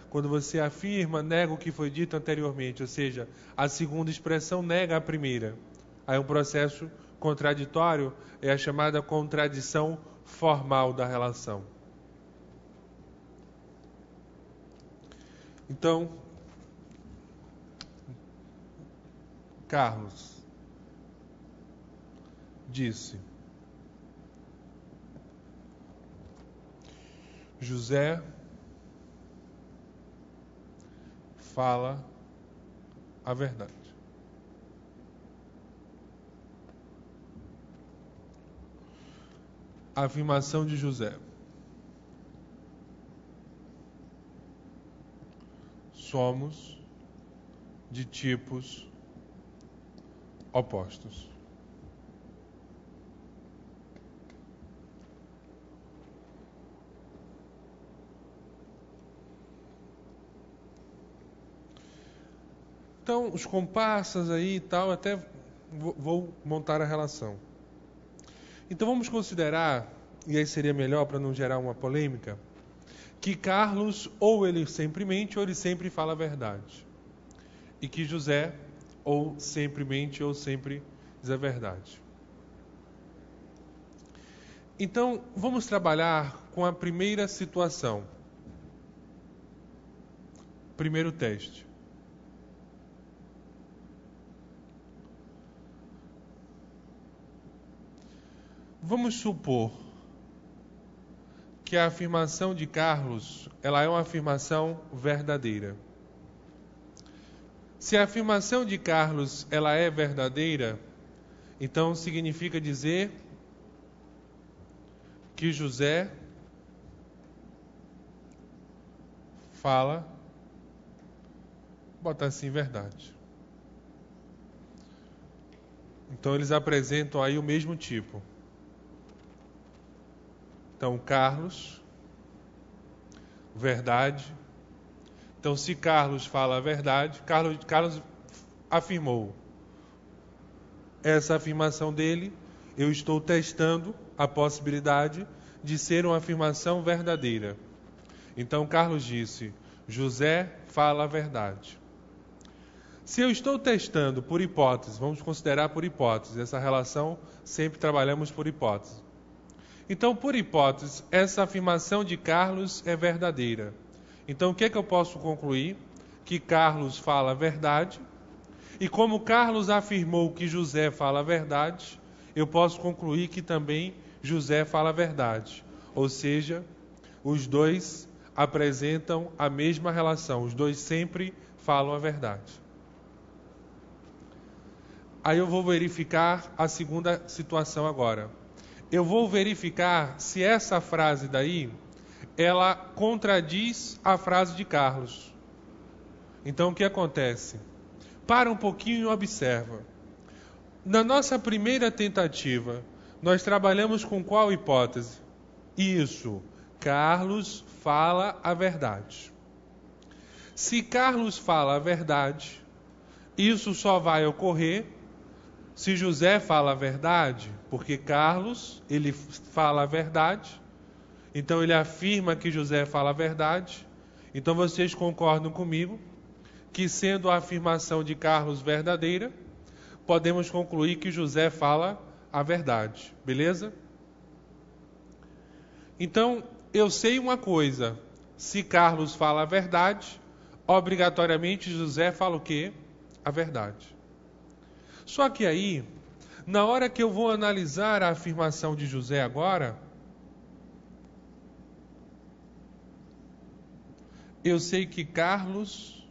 Quando você afirma, nega o que foi dito anteriormente, ou seja, a segunda expressão nega a primeira. Aí um processo contraditório é a chamada contradição formal da relação. Então, Carlos disse: José fala a verdade. A afirmação de José: somos de tipos opostos. Então, os comparsas aí e tal, até vou montar a relação. Então, vamos considerar, e aí seria melhor para não gerar uma polêmica, que Carlos ou ele sempre mente ou ele sempre fala a verdade. E que José ou sempre mente ou sempre diz a verdade. Então, vamos trabalhar com a primeira situação. Primeiro teste. Vamos supor que a afirmação de Carlos, ela é uma afirmação verdadeira. Se a afirmação de Carlos, ela é verdadeira, então significa dizer que José fala, vou botar assim, verdade. Então eles apresentam aí o mesmo tipo. Então, Carlos, verdade. Então, se Carlos fala a verdade, Carlos afirmou essa afirmação dele, eu estou testando a possibilidade de ser uma afirmação verdadeira. Então, Carlos disse, José fala a verdade. Se eu estou testando por hipótese, vamos considerar por hipótese, essa relação sempre trabalhamos por hipótese. Então, por hipótese, essa afirmação de Carlos é verdadeira. Então, o que é que eu posso concluir? Que Carlos fala a verdade. E como Carlos afirmou que José fala a verdade, eu posso concluir que também José fala a verdade. Ou seja, os dois apresentam a mesma relação. Os dois sempre falam a verdade. Aí eu vou verificar a segunda situação agora. Eu vou verificar se essa frase daí, ela contradiz a frase de Carlos. Então, o que acontece? Para um pouquinho e observa. Na nossa primeira tentativa, nós trabalhamos com qual hipótese? Isso, Carlos fala a verdade. Se Carlos fala a verdade, isso só vai ocorrer se José fala a verdade, porque Carlos, ele fala a verdade, então ele afirma que José fala a verdade. Então vocês concordam comigo que, sendo a afirmação de Carlos verdadeira, podemos concluir que José fala a verdade, beleza? Então, eu sei uma coisa, se Carlos fala a verdade, obrigatoriamente José fala o quê? A verdade. Só que aí, na hora que eu vou analisar a afirmação de José agora, eu sei que Carlos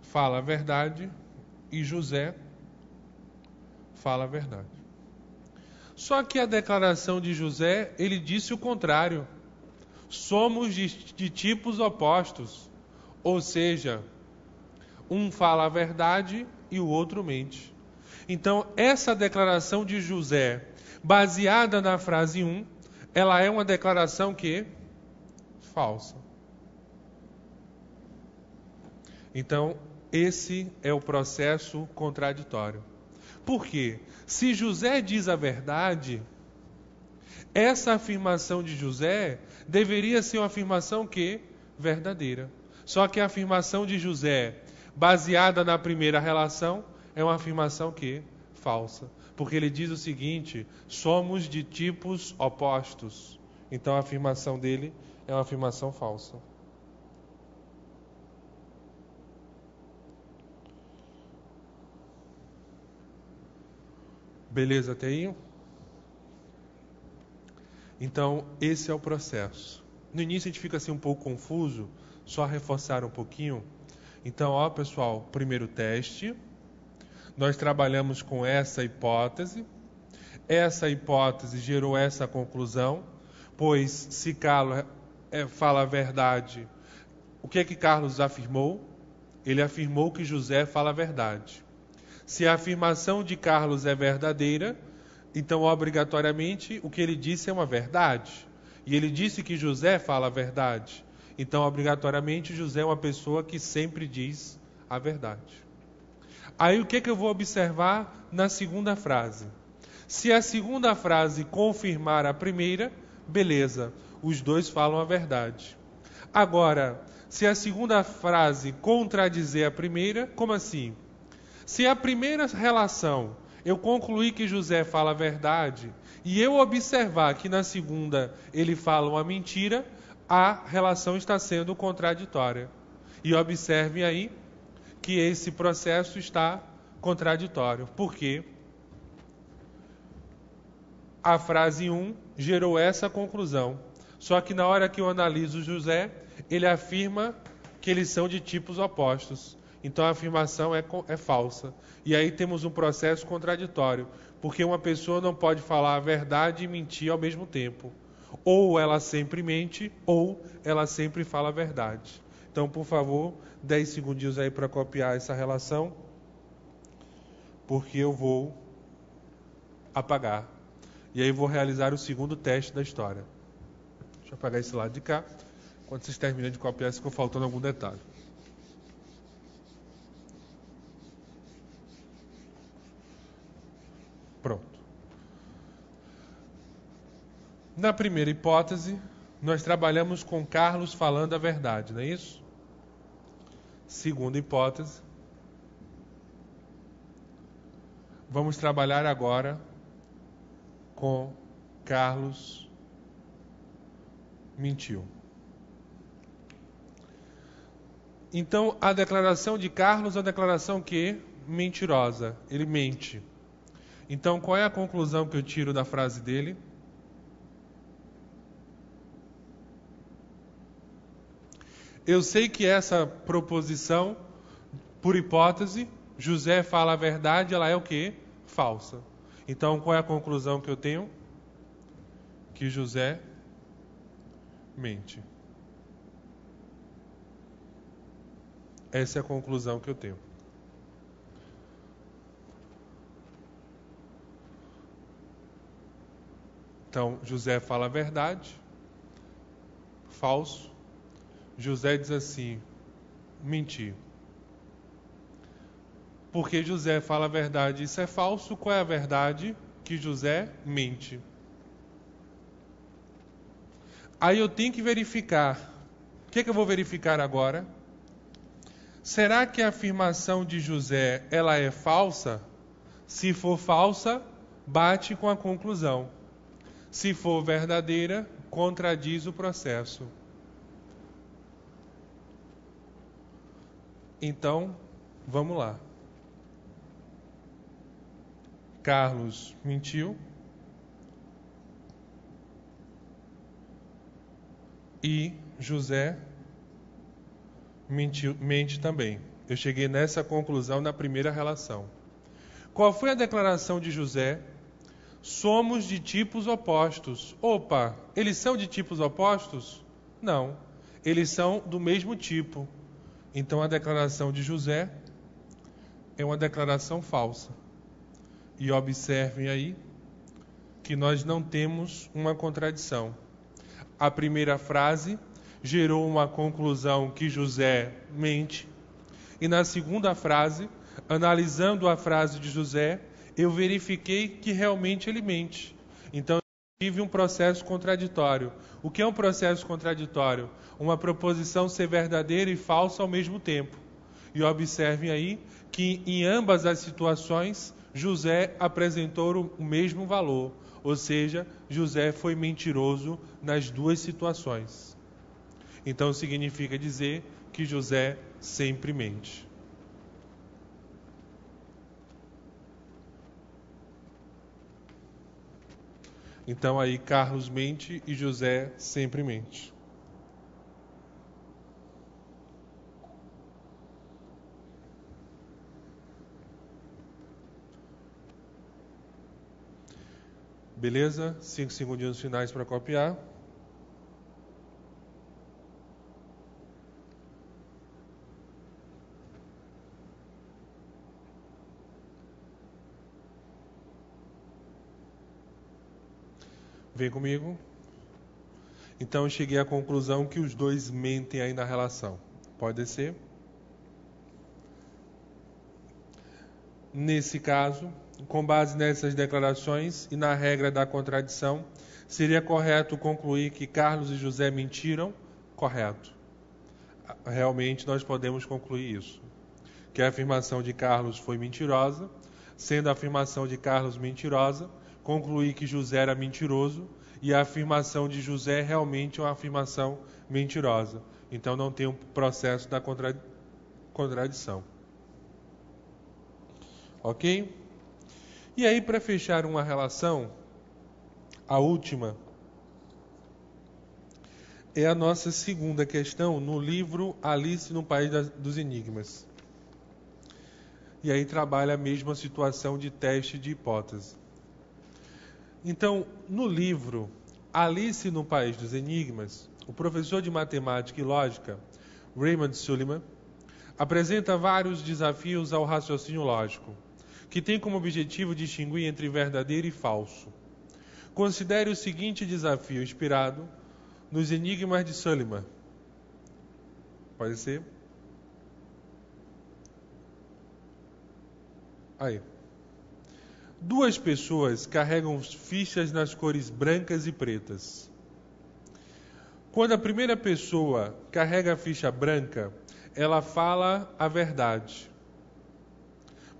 fala a verdade e José fala a verdade. Só que a declaração de José, ele disse o contrário. Somos de tipos opostos. Ou seja, um fala a verdade e o outro mente. Então, essa declaração de José, baseada na frase 1, ela é uma declaração que? Falsa. Então, esse é o processo contraditório. Por quê? Se José diz a verdade, essa afirmação de José deveria ser uma afirmação que? Verdadeira. Só que a afirmação de José, baseada na primeira relação, é uma afirmação que? Falsa. Porque ele diz o seguinte, somos de tipos opostos. Então a afirmação dele é uma afirmação falsa. Beleza até aí? Então, esse é o processo. No início a gente fica assim um pouco confuso, só reforçar um pouquinho. Então, ó pessoal, primeiro teste. Nós trabalhamos com essa hipótese. Essa hipótese gerou essa conclusão, pois se Carlos fala a verdade, o que é que Carlos afirmou? Ele afirmou que José fala a verdade. Se a afirmação de Carlos é verdadeira, então obrigatoriamente o que ele disse é uma verdade. E ele disse que José fala a verdade. Então obrigatoriamente José é uma pessoa que sempre diz a verdade. Aí o que é que eu vou observar na segunda frase? Se a segunda frase confirmar a primeira, beleza, os dois falam a verdade. Agora, se a segunda frase contradizer a primeira, como assim? Se a primeira relação eu concluir que José fala a verdade e eu observar que na segunda ele fala uma mentira, a relação está sendo contraditória. E observem aí que esse processo está contraditório. Por quê? A frase 1 gerou essa conclusão. Só que na hora que eu analiso José, ele afirma que eles são de tipos opostos. Então a afirmação é falsa. E aí temos um processo contraditório, porque uma pessoa não pode falar a verdade e mentir ao mesmo tempo. Ou ela sempre mente, ou ela sempre fala a verdade. Então, por favor, 10 segundinhos aí para copiar essa relação, porque eu vou apagar. E aí vou realizar o segundo teste da história. Deixa eu apagar esse lado de cá. Quando vocês terminam de copiar, se ficou faltando algum detalhe. Pronto. Na primeira hipótese, nós trabalhamos com Carlos falando a verdade, não é isso? Segunda hipótese. Vamos trabalhar agora com Carlos mentiu. Então, a declaração de Carlos é a declaração que? Mentirosa. Ele mente. Então, qual é a conclusão que eu tiro da frase dele? Eu sei que essa proposição, por hipótese, José fala a verdade, ela é o quê? Falsa. Então, qual é a conclusão que eu tenho? Que José mente. Essa é a conclusão que eu tenho. Então, José fala a verdade, falso. José diz assim, mentir. Porque José fala a verdade, isso é falso. Qual é a verdade? Que José mente. Aí eu tenho que verificar. O que eu vou verificar agora? Será que a afirmação de José, ela é falsa? Se for falsa, bate com a conclusão. Se for verdadeira, contradiz o processo. Então, vamos lá. Carlos mentiu. E José mente também. Eu cheguei nessa conclusão na primeira relação. Qual foi a declaração de José? Somos de tipos opostos. Opa, eles são de tipos opostos? Não, eles são do mesmo tipo. Então a declaração de José é uma declaração falsa. E observem aí que nós não temos uma contradição. A primeira frase gerou uma conclusão que José mente. E na segunda frase, analisando a frase de José, eu verifiquei que realmente ele mente. Então, eu tive um processo contraditório. O que é um processo contraditório? Uma proposição ser verdadeira e falsa ao mesmo tempo. E observem aí que em ambas as situações, José apresentou o mesmo valor. Ou seja, José foi mentiroso nas duas situações. Então significa dizer que José sempre mente. Então aí Carlos mente e José sempre mente. Beleza? 5 segundinhos finais para copiar. Vem comigo. Então eu cheguei à conclusão que os dois mentem aí na relação. Pode ser? Nesse caso, com base nessas declarações e na regra da contradição, seria correto concluir que Carlos e José mentiram? Correto. Realmente nós podemos concluir isso. Que a afirmação de Carlos foi mentirosa, sendo a afirmação de Carlos mentirosa, concluir que José era mentiroso e a afirmação de José realmente é uma afirmação mentirosa. Então não tem um processo da contradição. Ok? E aí, para fechar uma relação, a última é a nossa segunda questão no livro Alice no País dos Enigmas. E aí trabalha a mesma situação de teste de hipótese. Então, no livro Alice no País dos Enigmas, o professor de matemática e lógica, Raymond Sullivan, apresenta vários desafios ao raciocínio lógico, que tem como objetivo distinguir entre verdadeiro e falso. Considere o seguinte desafio inspirado nos Enigmas de Sullivan. Pode ser? Aí. Duas pessoas carregam fichas nas cores brancas e pretas. Quando a primeira pessoa carrega a ficha branca, ela fala a verdade.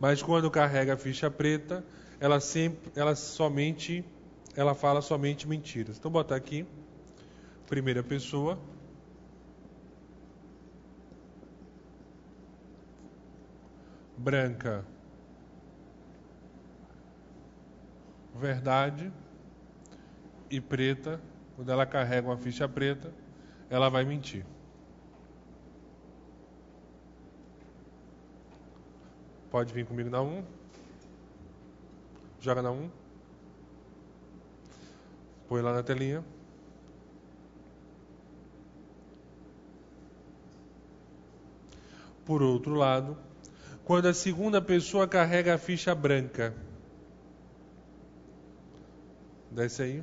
Mas quando carrega a ficha preta, ela fala somente mentiras. Então, botar aqui, primeira pessoa. Branca, verdade. E preta, quando ela carrega uma ficha preta, ela vai mentir. Pode vir comigo na 1. Joga na 1. Põe lá na telinha. Por outro lado, quando a segunda pessoa carrega a ficha branca. Desce aí.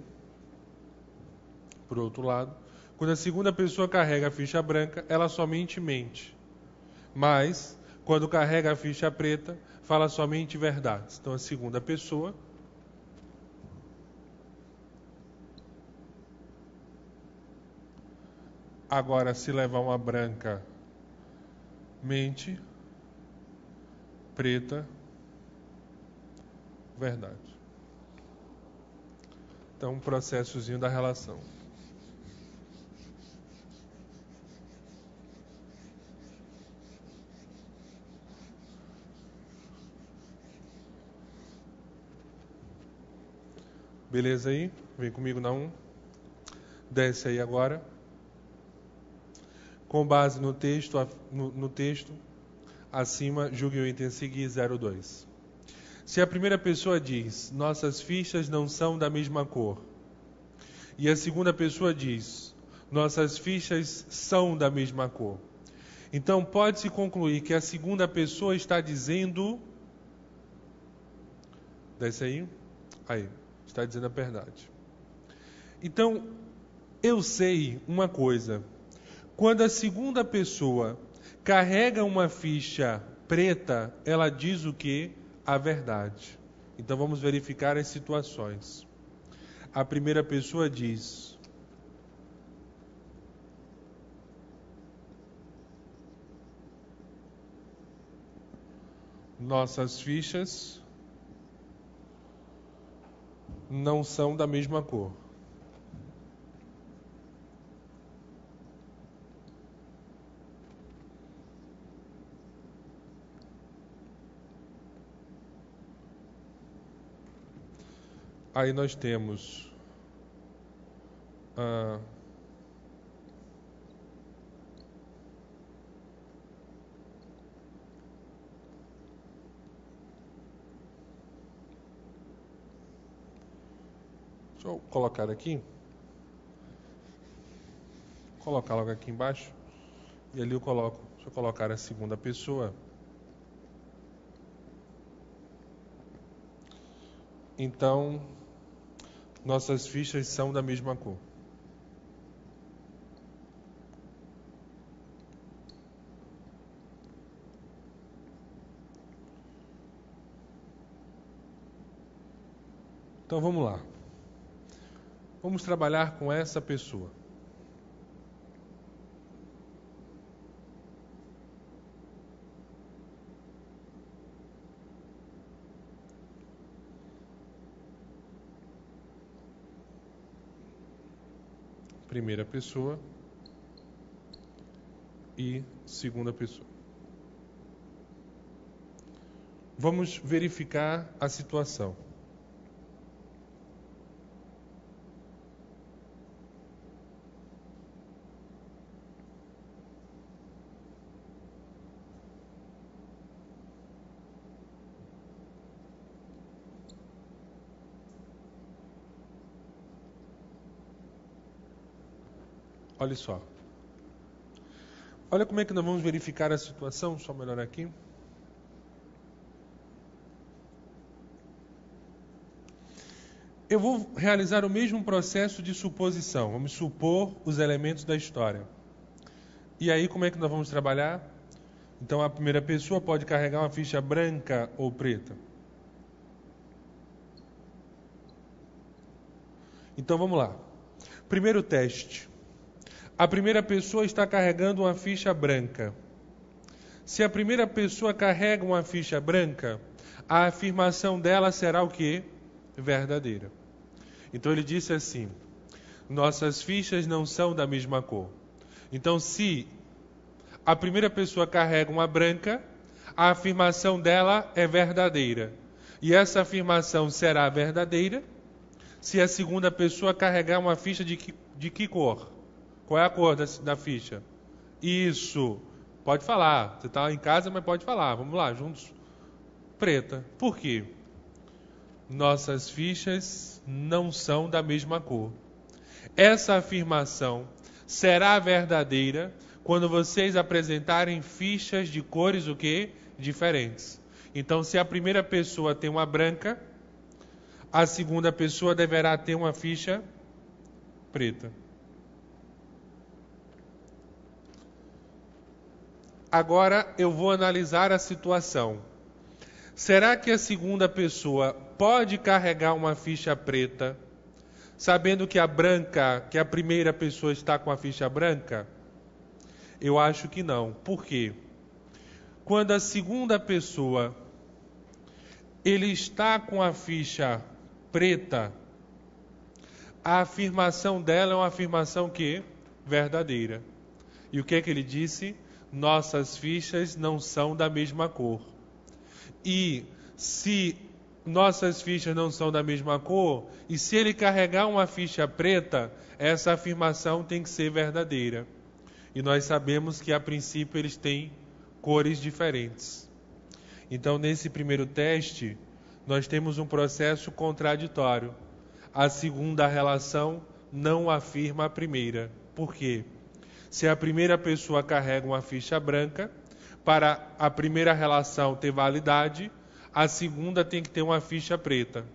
Por outro lado, quando a segunda pessoa carrega a ficha branca, ela somente mente. Mas, quando carrega a ficha preta, fala somente verdades. Então, a segunda pessoa agora, se levar uma branca, mente. Preta, verdade. Então, um processozinho da relação. Beleza aí? Vem comigo na 1. Desce aí agora. Com base no texto, acima, julgue o item a seguir, 02. Se a primeira pessoa diz, nossas fichas não são da mesma cor, e a segunda pessoa diz, nossas fichas são da mesma cor, então pode-se concluir que a segunda pessoa está dizendo... Desce aí. Aí. Está dizendo a verdade. Então, eu sei uma coisa. Quando a segunda pessoa carrega uma ficha preta, ela diz o quê? A verdade. Então, vamos verificar as situações. A primeira pessoa diz... Nossas fichas não são da mesma cor. Aí nós temos deixa eu colocar aqui. Vou colocar logo aqui embaixo. E ali eu coloco. Deixa eu colocar a segunda pessoa. Então, nossas fichas são da mesma cor. Então vamos lá. Vamos trabalhar com essa pessoa. Primeira pessoa e segunda pessoa. Vamos verificar a situação. Olha só. Olha como é que nós vamos verificar a situação. Só melhorar aqui. Eu vou realizar o mesmo processo de suposição. Vamos supor os elementos da história. E aí, como é que nós vamos trabalhar? Então, a primeira pessoa pode carregar uma ficha branca ou preta. Então, vamos lá. Primeiro teste. A primeira pessoa está carregando uma ficha branca. Se a primeira pessoa carrega uma ficha branca, a afirmação dela será o quê? Verdadeira. Então ele disse assim, nossas fichas não são da mesma cor. Então se a primeira pessoa carrega uma branca, a afirmação dela é verdadeira. E essa afirmação será verdadeira se a segunda pessoa carregar uma ficha de que cor? Qual é a cor da ficha? Isso. Pode falar. Você está em casa, mas pode falar. Vamos lá, juntos. Preta. Por quê? Nossas fichas não são da mesma cor. Essa afirmação será verdadeira quando vocês apresentarem fichas de cores o quê? Diferentes. Então, se a primeira pessoa tem uma branca, a segunda pessoa deverá ter uma ficha preta. Agora eu vou analisar a situação. Será que a segunda pessoa pode carregar uma ficha preta, sabendo que a primeira pessoa está com a ficha branca? Eu acho que não. Por quê? Quando a segunda pessoa ele está com a ficha preta, a afirmação dela é uma afirmação que? Verdadeira. E o que é que ele disse? Nossas fichas não são da mesma cor. E se nossas fichas não são da mesma cor, e se ele carregar uma ficha preta, essa afirmação tem que ser verdadeira. E nós sabemos que, a princípio, eles têm cores diferentes. Então, nesse primeiro teste, nós temos um processo contraditório. A segunda relação não afirma a primeira. Por quê? Se a primeira pessoa carrega uma ficha branca, para a primeira relação ter validade, a segunda tem que ter uma ficha preta.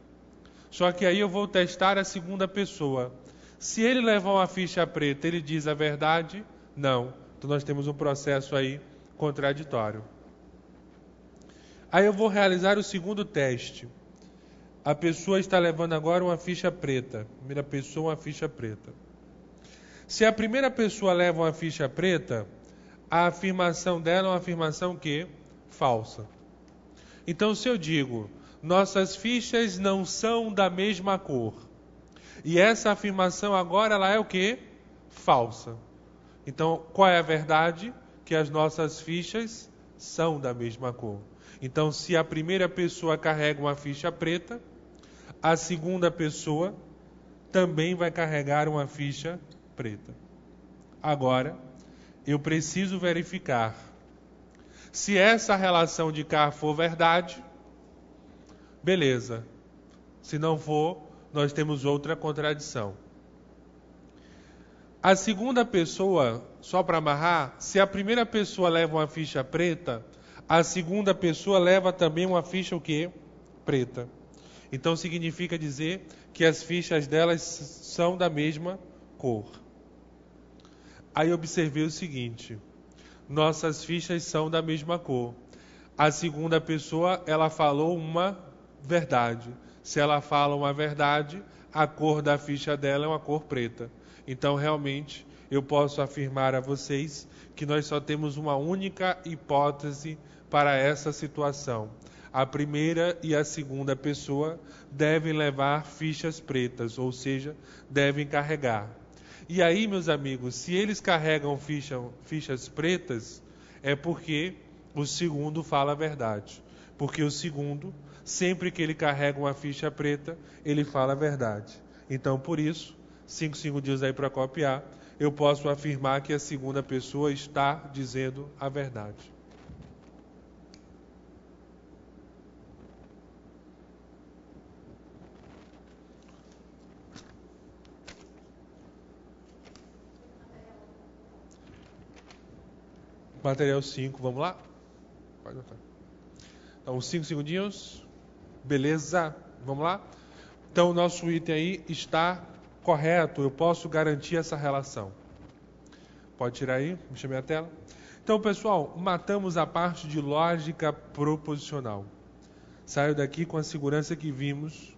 Só que aí eu vou testar a segunda pessoa. Se ele levar uma ficha preta, ele diz a verdade? Não. Então nós temos um processo aí contraditório. Aí eu vou realizar o segundo teste. A pessoa está levando agora uma ficha preta. Primeira pessoa, uma ficha preta. Se a primeira pessoa leva uma ficha preta, a afirmação dela é uma afirmação que? Falsa. Então, se eu digo, nossas fichas não são da mesma cor, e essa afirmação agora ela é o quê? Falsa. Então, qual é a verdade? Que as nossas fichas são da mesma cor. Então, se a primeira pessoa carrega uma ficha preta, a segunda pessoa também vai carregar uma ficha preta. Agora, eu preciso verificar se essa relação de cá for verdade, beleza. Se não for, nós temos outra contradição. A segunda pessoa, só para amarrar, se a primeira pessoa leva uma ficha preta, a segunda pessoa leva também uma ficha o quê? Preta. Então significa dizer que as fichas delas são da mesma cor. Aí observei o seguinte: nossas fichas são da mesma cor. A segunda pessoa, ela falou uma verdade. Se ela fala uma verdade, a cor da ficha dela é uma cor preta. Então, realmente, eu posso afirmar a vocês que nós só temos uma única hipótese para essa situação. A primeira e a segunda pessoa devem levar fichas pretas, ou seja, devem carregar. E aí, meus amigos, se eles carregam fichas pretas, é porque o segundo fala a verdade. Porque o segundo, sempre que ele carrega uma ficha preta, ele fala a verdade. Então, por isso, 5 segundinhos aí para copiar, eu posso afirmar que a segunda pessoa está dizendo a verdade. Material 5, vamos lá? Pode notar. Então, 5 segundinhos. Beleza? Vamos lá? Então, o nosso item aí está correto. Eu posso garantir essa relação. Pode tirar aí? Deixa eu ver a tela. Então, pessoal, matamos a parte de lógica proposicional. Saiu daqui com a segurança que vimos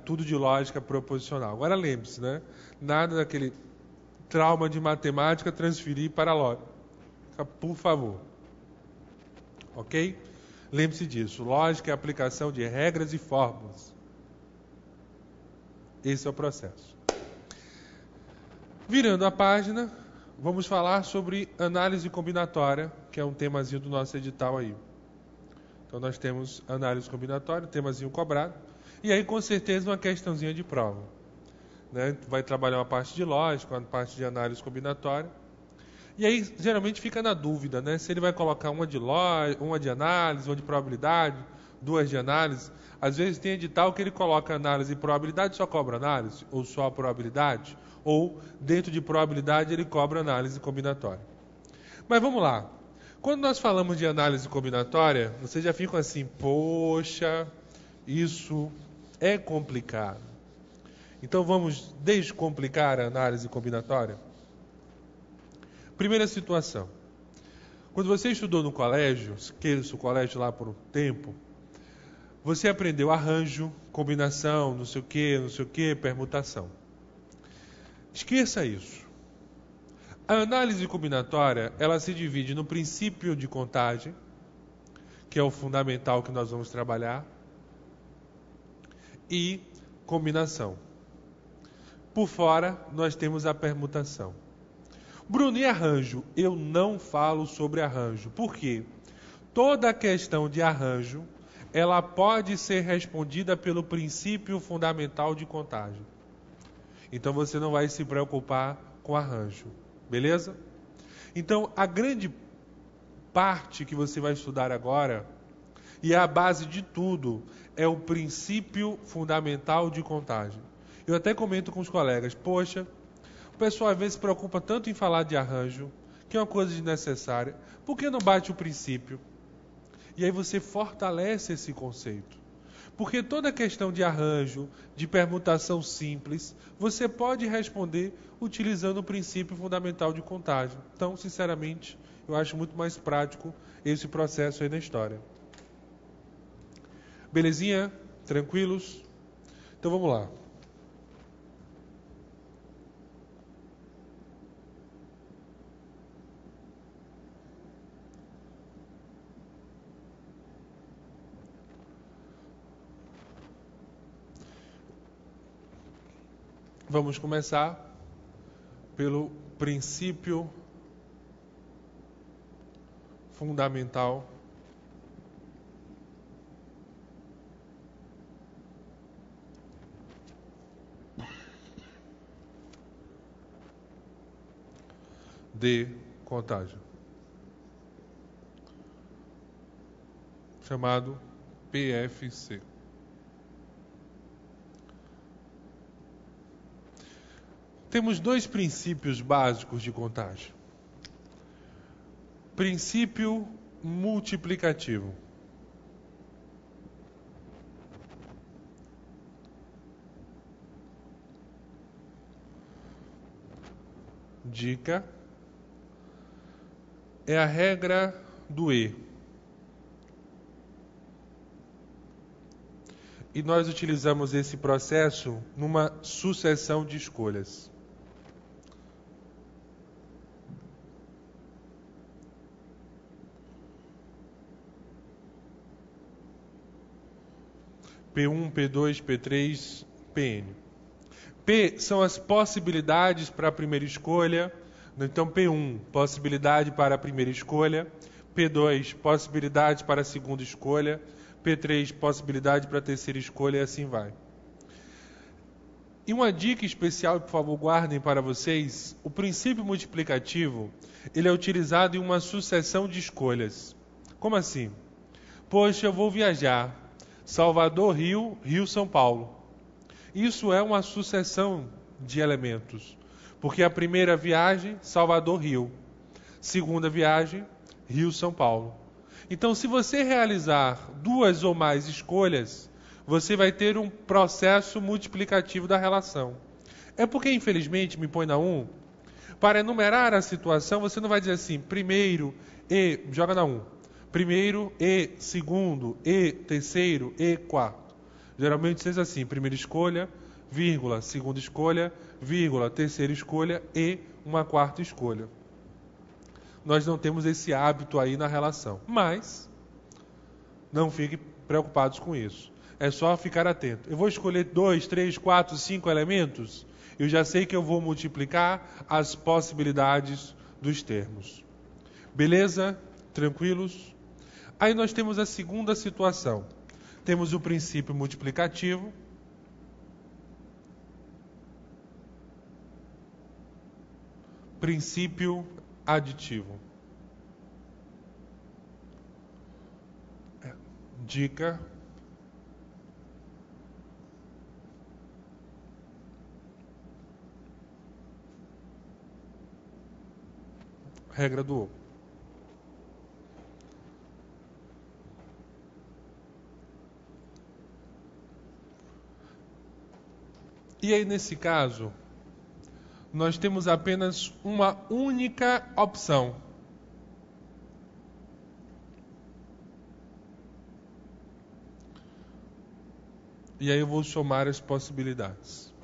tudo de lógica proposicional. Agora lembre-se, né? Nada daquele trauma de matemática transferir para a lógica. Por favor. Ok? Lembre-se disso. Lógica é a aplicação de regras e fórmulas. Esse é o processo. Virando a página, vamos falar sobre análise combinatória, que é um temazinho do nosso edital aí. Então nós temos análise combinatória, temazinho cobrado, e aí com certeza uma questãozinha de prova. Né? Vai trabalhar uma parte de lógica, uma parte de análise combinatória. E aí, geralmente, fica na dúvida, né? Se ele vai colocar uma de análise, uma de probabilidade, 2 de análise. Às vezes tem edital que ele coloca análise e probabilidade e só cobra análise, ou só a probabilidade, ou dentro de probabilidade ele cobra análise combinatória. Mas vamos lá. Quando nós falamos de análise combinatória, vocês já ficam assim, poxa, isso é complicado. Então vamos descomplicar a análise combinatória? Primeira situação. Quando você estudou no colégio, esqueça o colégio lá por um tempo, você aprendeu arranjo, combinação, não sei o que, permutação. Esqueça isso. A análise combinatória, ela se divide no princípio de contagem, que é o fundamental que nós vamos trabalhar, e combinação. Por fora, nós temos a permutação. Bruno, e arranjo? Eu não falo sobre arranjo. Por quê? Toda questão de arranjo, ela pode ser respondida pelo princípio fundamental de contagem. Então você não vai se preocupar com arranjo. Beleza? Então, a grande parte que você vai estudar agora, e a base de tudo, é o princípio fundamental de contagem. Eu até comento com os colegas, poxa, o pessoal às vezes se preocupa tanto em falar de arranjo, que é uma coisa desnecessária, por que não bate o princípio? E aí você fortalece esse conceito. Porque toda questão de arranjo, de permutação simples, você pode responder utilizando o princípio fundamental de contagem. Então, sinceramente, eu acho muito mais prático esse processo aí na história. Belezinha? Tranquilos? Então vamos lá. Vamos começar pelo princípio fundamental de contagem, chamado PFC. Temos dois princípios básicos de contagem. Princípio multiplicativo. Dica: é a regra do E. E nós utilizamos esse processo numa sucessão de escolhas. P1, P2, P3, Pn. P são as possibilidades para a primeira escolha. Então, P1, possibilidade para a primeira escolha. P2, possibilidade para a segunda escolha. P3, possibilidade para a terceira escolha, e assim vai. E uma dica especial, por favor, guardem para vocês: o princípio multiplicativo, ele é utilizado em uma sucessão de escolhas. Como assim? Poxa, eu vou viajar. Salvador, Rio, Rio, São Paulo. Isso é uma sucessão de elementos. Porque a primeira viagem, Salvador, Rio. Segunda viagem, Rio, São Paulo. Então, se você realizar duas ou mais escolhas, você vai ter um processo multiplicativo da relação. É porque, infelizmente, me põe na 1, para enumerar a situação, você não vai dizer assim, primeiro, e, joga na 1. Primeiro, e, segundo, e, terceiro, e, quarto. Geralmente diz assim, primeira escolha, vírgula, segunda escolha, vírgula, terceira escolha e uma quarta escolha. Nós não temos esse hábito aí na relação. Mas, não fiquem preocupados com isso. É só ficar atento. Eu vou escolher 2, 3, 4, 5 elementos. Eu já sei que eu vou multiplicar as possibilidades dos termos. Beleza? Tranquilos? Aí nós temos a segunda situação. Temos o princípio multiplicativo. Princípio aditivo. Dica: regra do O. E aí, nesse caso, nós temos apenas uma única opção. E aí eu vou somar as possibilidades.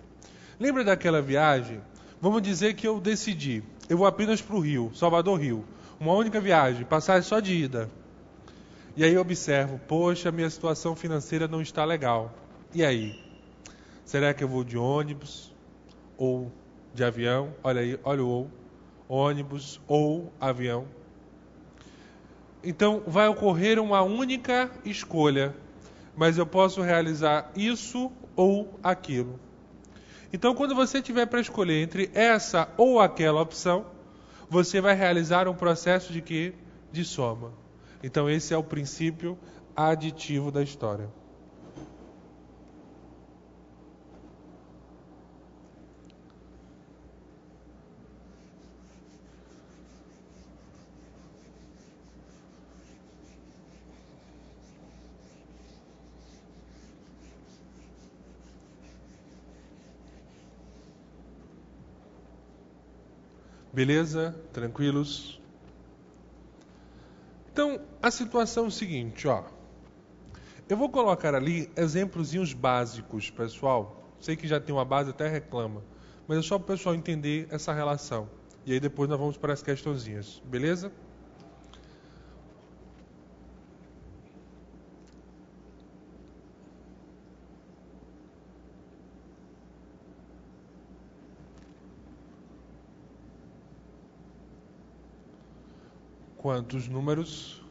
Lembra daquela viagem? Vamos dizer que eu decidi, eu vou apenas para o Rio, Salvador, Rio. Uma única viagem, passagem só de ida. E aí eu observo, poxa, minha situação financeira não está legal. E aí? Será que eu vou de ônibus ou de avião? Olha aí, olha o ônibus ou avião. Então, vai ocorrer uma única escolha, mas eu posso realizar isso ou aquilo. Então, quando você tiver para escolher entre essa ou aquela opção, você vai realizar um processo de quê? De soma. Então, esse é o princípio aditivo da história. Beleza? Tranquilos? Então, a situação é o seguinte, ó. Eu vou colocar ali exemplozinhos básicos, pessoal. Sei que já tem uma base, até reclama. Mas é só para o pessoal entender essa relação. E aí depois nós vamos para as questõezinhas. Beleza? Quantos números?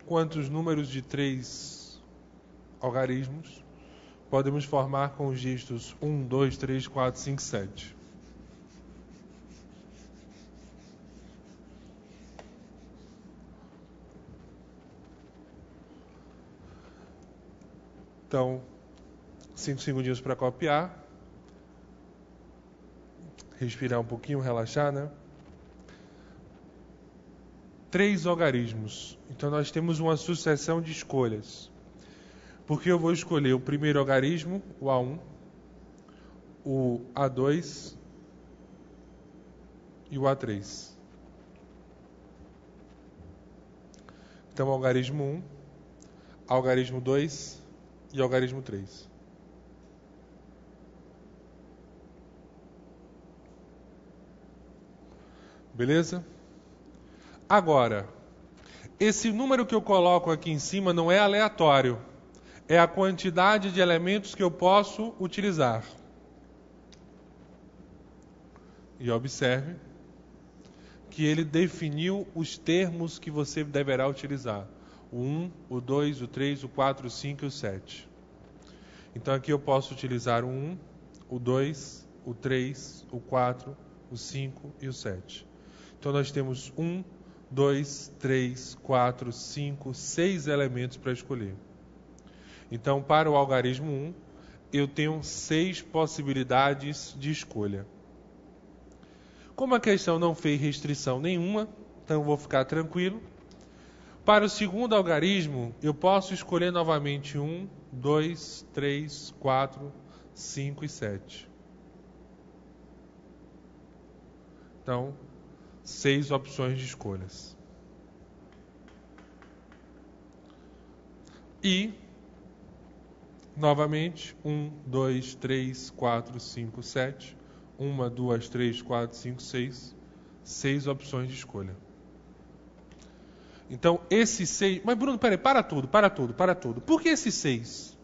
Quantos números de 3 algarismos podemos formar com os dígitos 1, 2, 3, 4, 5, 7? Então, 5 segundinhos para copiar. Respirar um pouquinho, relaxar, né? 3 algarismos. Então, nós temos uma sucessão de escolhas. Porque eu vou escolher o primeiro algarismo, o A1, o A2 e o A3. Então, algarismo 1, algarismo 2 e algarismo 3. Beleza? Agora, esse número que eu coloco aqui em cima não é aleatório. É a quantidade de elementos que eu posso utilizar. E observe que ele definiu os termos que você deverá utilizar. O 1, o 2, o 3, o 4, o 5 e o 7. Então aqui eu posso utilizar o 1, o 2, o 3, o 4, o 5 e o 7. Então nós temos 1, 2, 3, 4, 5, 6 elementos para escolher. Então, para o algarismo 1, eu tenho 6 possibilidades de escolha. Como a questão não fez restrição nenhuma, então eu vou ficar tranquilo. Para o segundo algarismo, eu posso escolher novamente 1, 2, 3, 4, 5 e 7. Então, 6 opções de escolhas. E, novamente, 1, 2, 3, 4, 5, 7. 1, 2, 3, 4, 5, 6. 6 opções de escolha. Então, esses 6... Mas, Bruno, peraí, para tudo. Por que esses 6?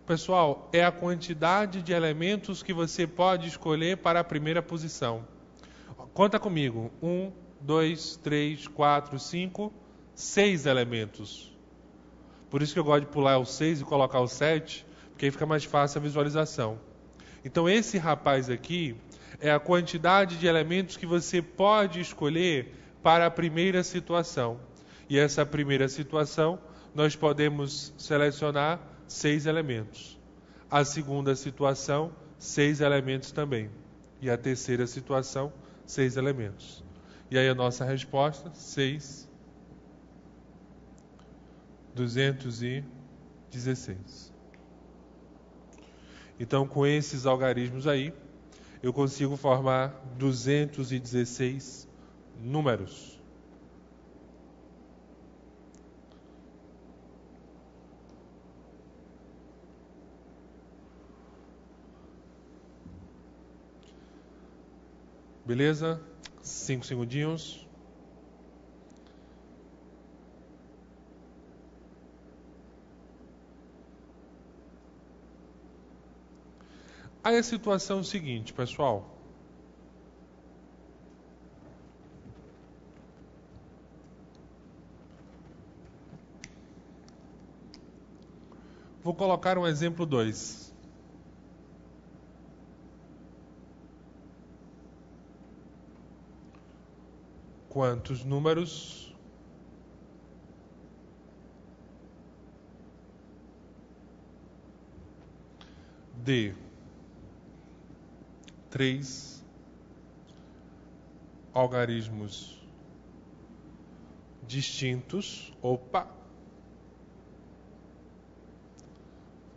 Pessoal, é a quantidade de elementos que você pode escolher para a primeira posição. Conta comigo. 1, 2, 3, 4, 5, 6 elementos. Por isso que eu gosto de pular o 6 e colocar o 7, porque aí fica mais fácil a visualização. Então, esse rapaz aqui é a quantidade de elementos que você pode escolher para a primeira situação. E essa primeira situação, nós podemos selecionar 6 elementos. A segunda situação, 6 elementos também. E a terceira situação, 6 elementos. E aí a nossa resposta, 6, 216. Então, com esses algarismos aí, eu consigo formar 216 números. Beleza? 5 segundinhos. Aí a situação é o seguinte, pessoal. Vou colocar um exemplo 2. Quantos números de 3 algarismos distintos,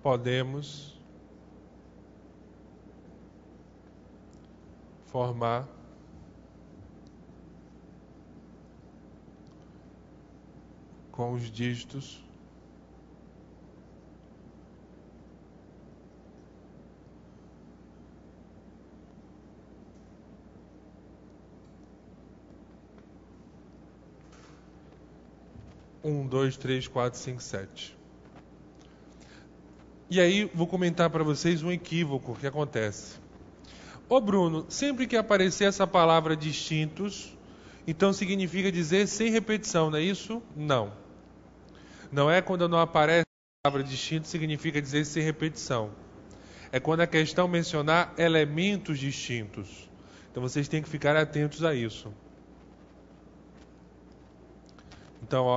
podemos formar com os dígitos um, dois, três, quatro, cinco, 7. E aí vou comentar para vocês um equívoco que acontece. Ô Bruno, sempre que aparecer essa palavra distintos, então significa dizer sem repetição, não é isso? Não. Não é quando não aparece a palavra distinto, significa dizer sem repetição. É quando a questão mencionar elementos distintos. Então vocês têm que ficar atentos a isso. Então,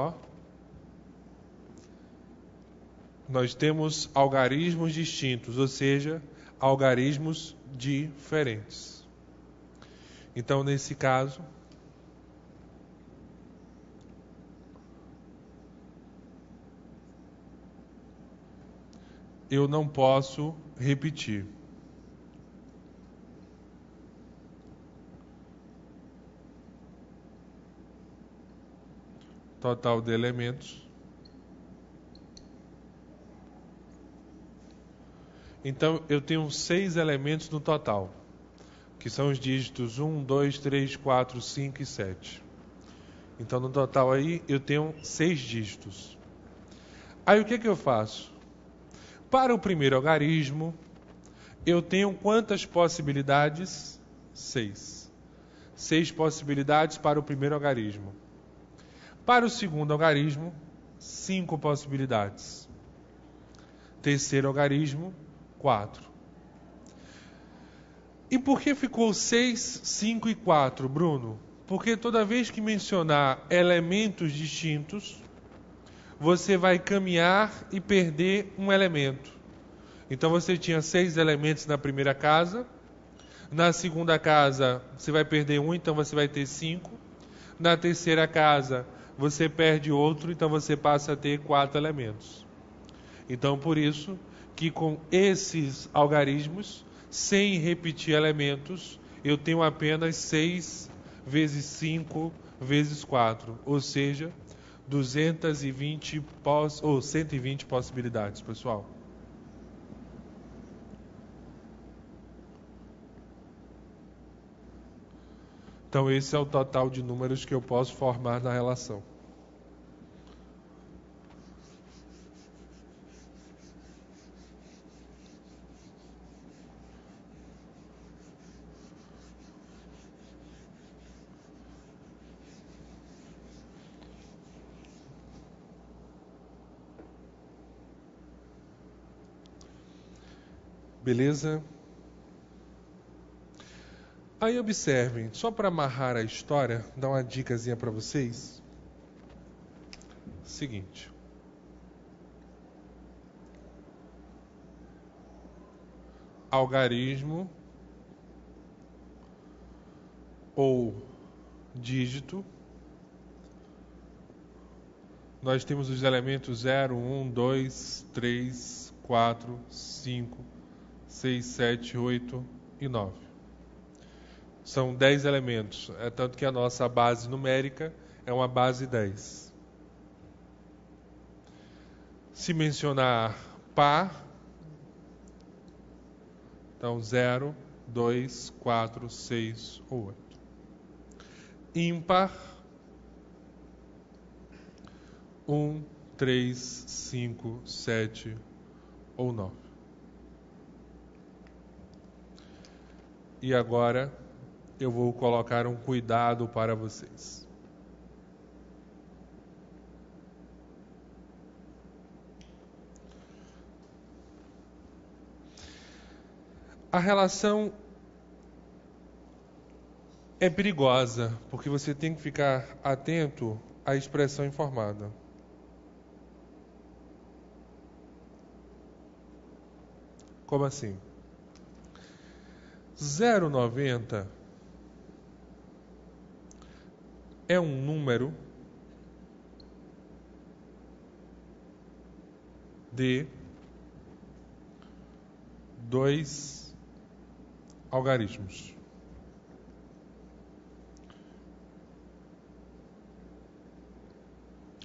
nós temos algarismos distintos, ou seja, algarismos diferentes. Então, nesse caso, eu não posso repetir. Total de elementos. Então, eu tenho 6 elementos no total, que são os dígitos 1, 2, 3, 4, 5 e 7. Então, no total aí, eu tenho 6 dígitos. Aí, o que eu faço? Para o primeiro algarismo, eu tenho quantas possibilidades? 6. 6 possibilidades para o primeiro algarismo. Para o segundo algarismo, 5 possibilidades. Terceiro algarismo, 4. E por que ficou 6, 5 e 4, Bruno? Porque toda vez que mencionar elementos distintos, você vai caminhar e perder um elemento. Então você tinha 6 elementos na primeira casa. Na segunda casa, você vai perder um, então você vai ter 5. Na terceira casa, você perde outro, então você passa a ter 4 elementos. Então, por isso que com esses algarismos, sem repetir elementos, eu tenho apenas 6 vezes 5 vezes 4, ou seja, 220 ou 120 possibilidades, pessoal. Então, esse é o total de números que eu posso formar na relação. Beleza? Aí observem, só para amarrar a história, dar uma dicasinha para vocês. Seguinte. Algarismo ou dígito. Nós temos os elementos 0, 1, 2, 3, 4, 5, 6, 7, 8 e 9. São 10 elementos. É tanto que a nossa base numérica é uma base 10. Se mencionar par, então 0, 2, 4, 6 ou 8. Ímpar, 1, 3, 5, 7 ou 9. E agora eu vou colocar um cuidado para vocês. A relação é perigosa, porque você tem que ficar atento à expressão informada. Como assim? 0,90 é um número de 2 algarismos.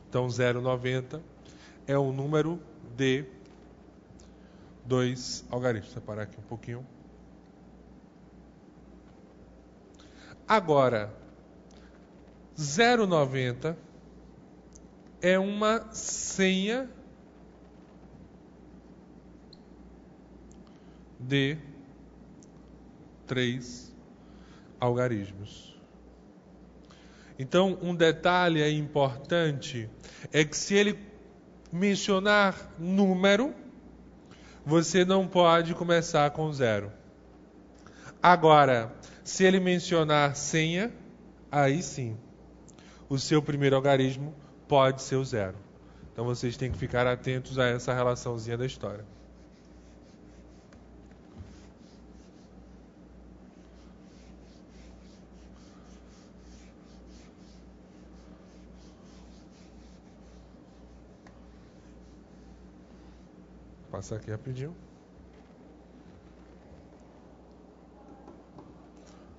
Então, 0,90 é um número de 2 algarismos. Vou separar aqui um pouquinho. Agora, 0,90 é uma senha de 3 algarismos. Então, um detalhe aí importante é que se ele mencionar número, você não pode começar com 0. Agora, se ele mencionar senha, aí sim, o seu primeiro algarismo pode ser o 0. Então, vocês têm que ficar atentos a essa relaçãozinha da história. Vou passar aqui rapidinho.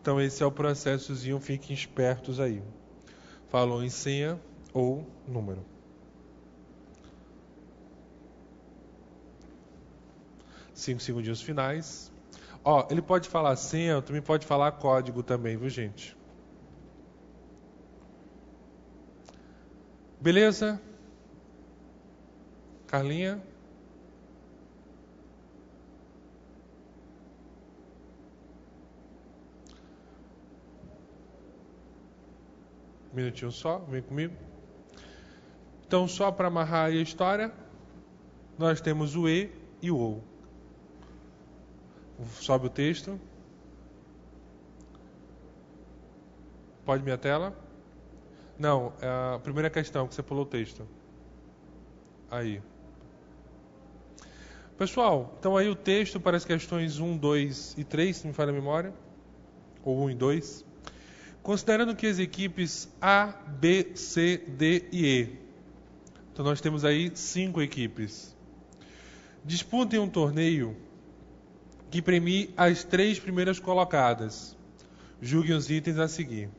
Então esse é o processozinho, fiquem espertos aí. Falou em senha ou número. Cinco segundinhos finais. Ó, ele pode falar senha, também pode falar código também, viu, gente? Beleza? Carlinha? Um minutinho só, vem comigo. Então, só para amarrar aí a história, nós temos o E e o OU. Sobe o texto. Pode minha tela? Não, é a primeira questão que você pulou o texto. Aí. Pessoal, então aí o texto para as questões 1, 2 e 3, se me falha a memória. Ou 1 e 2. Considerando que as equipes A, B, C, D e E. Então nós temos aí 5 equipes. Disputem um torneio que premie as 3 primeiras colocadas. Julguem os itens a seguir.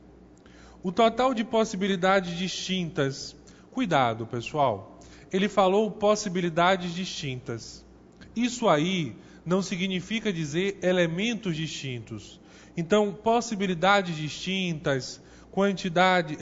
O total de possibilidades distintas. Cuidado, pessoal. Ele falou possibilidades distintas. Isso aí não significa dizer elementos distintos. Então, possibilidades distintas, quantidade,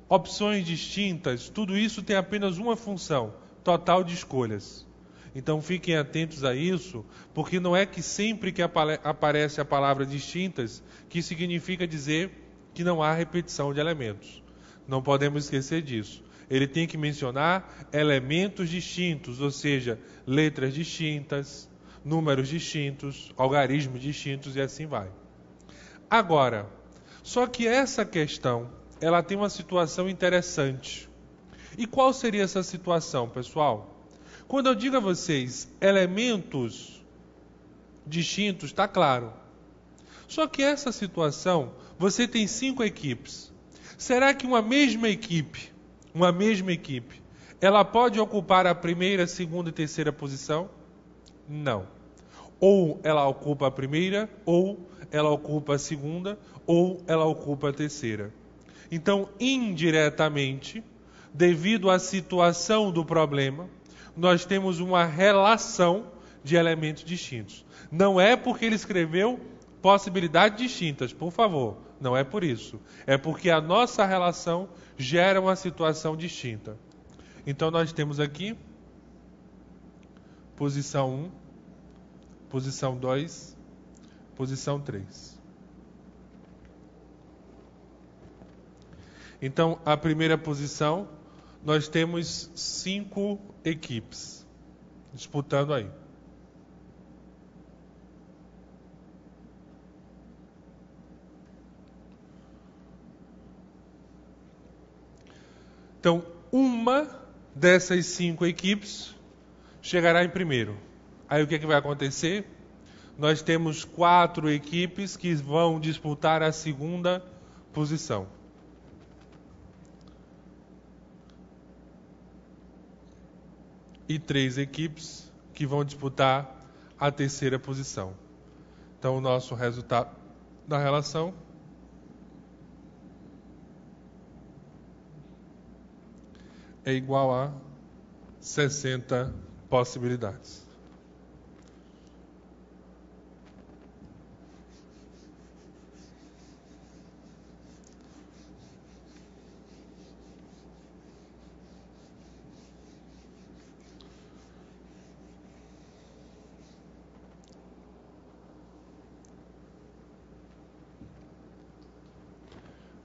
opções distintas, tudo isso tem apenas uma função, total de escolhas. Então, fiquem atentos a isso, porque não é que sempre que aparece a palavra distintas, que significa dizer que não há repetição de elementos. Não podemos esquecer disso. Ele tem que mencionar elementos distintos, ou seja, letras distintas, números distintos, algarismos distintos e assim vai. Agora, só que essa questão, ela tem uma situação interessante. E qual seria essa situação, pessoal? Quando eu digo a vocês elementos distintos, está claro. Só que essa situação, você tem 5 equipes. Será que uma mesma equipe, ela pode ocupar a primeira, segunda e terceira posição? Não. Ou ela ocupa a primeira, ou ela ocupa a segunda, ou ela ocupa a terceira. Então, indiretamente, devido à situação do problema, nós temos uma relação de elementos distintos. Não é porque ele escreveu possibilidades distintas, por favor. Não é por isso. É porque a nossa relação gera uma situação distinta. Então, nós temos aqui posição 1, posição 2, posição 3. Então, a primeira posição, nós temos 5 equipes disputando aí. Então, uma dessas 5 equipes chegará em primeiro. Aí o que vai acontecer? Nós temos 4 equipes que vão disputar a segunda posição. E 3 equipes que vão disputar a terceira posição. Então, o nosso resultado da relação é igual a 60 possibilidades.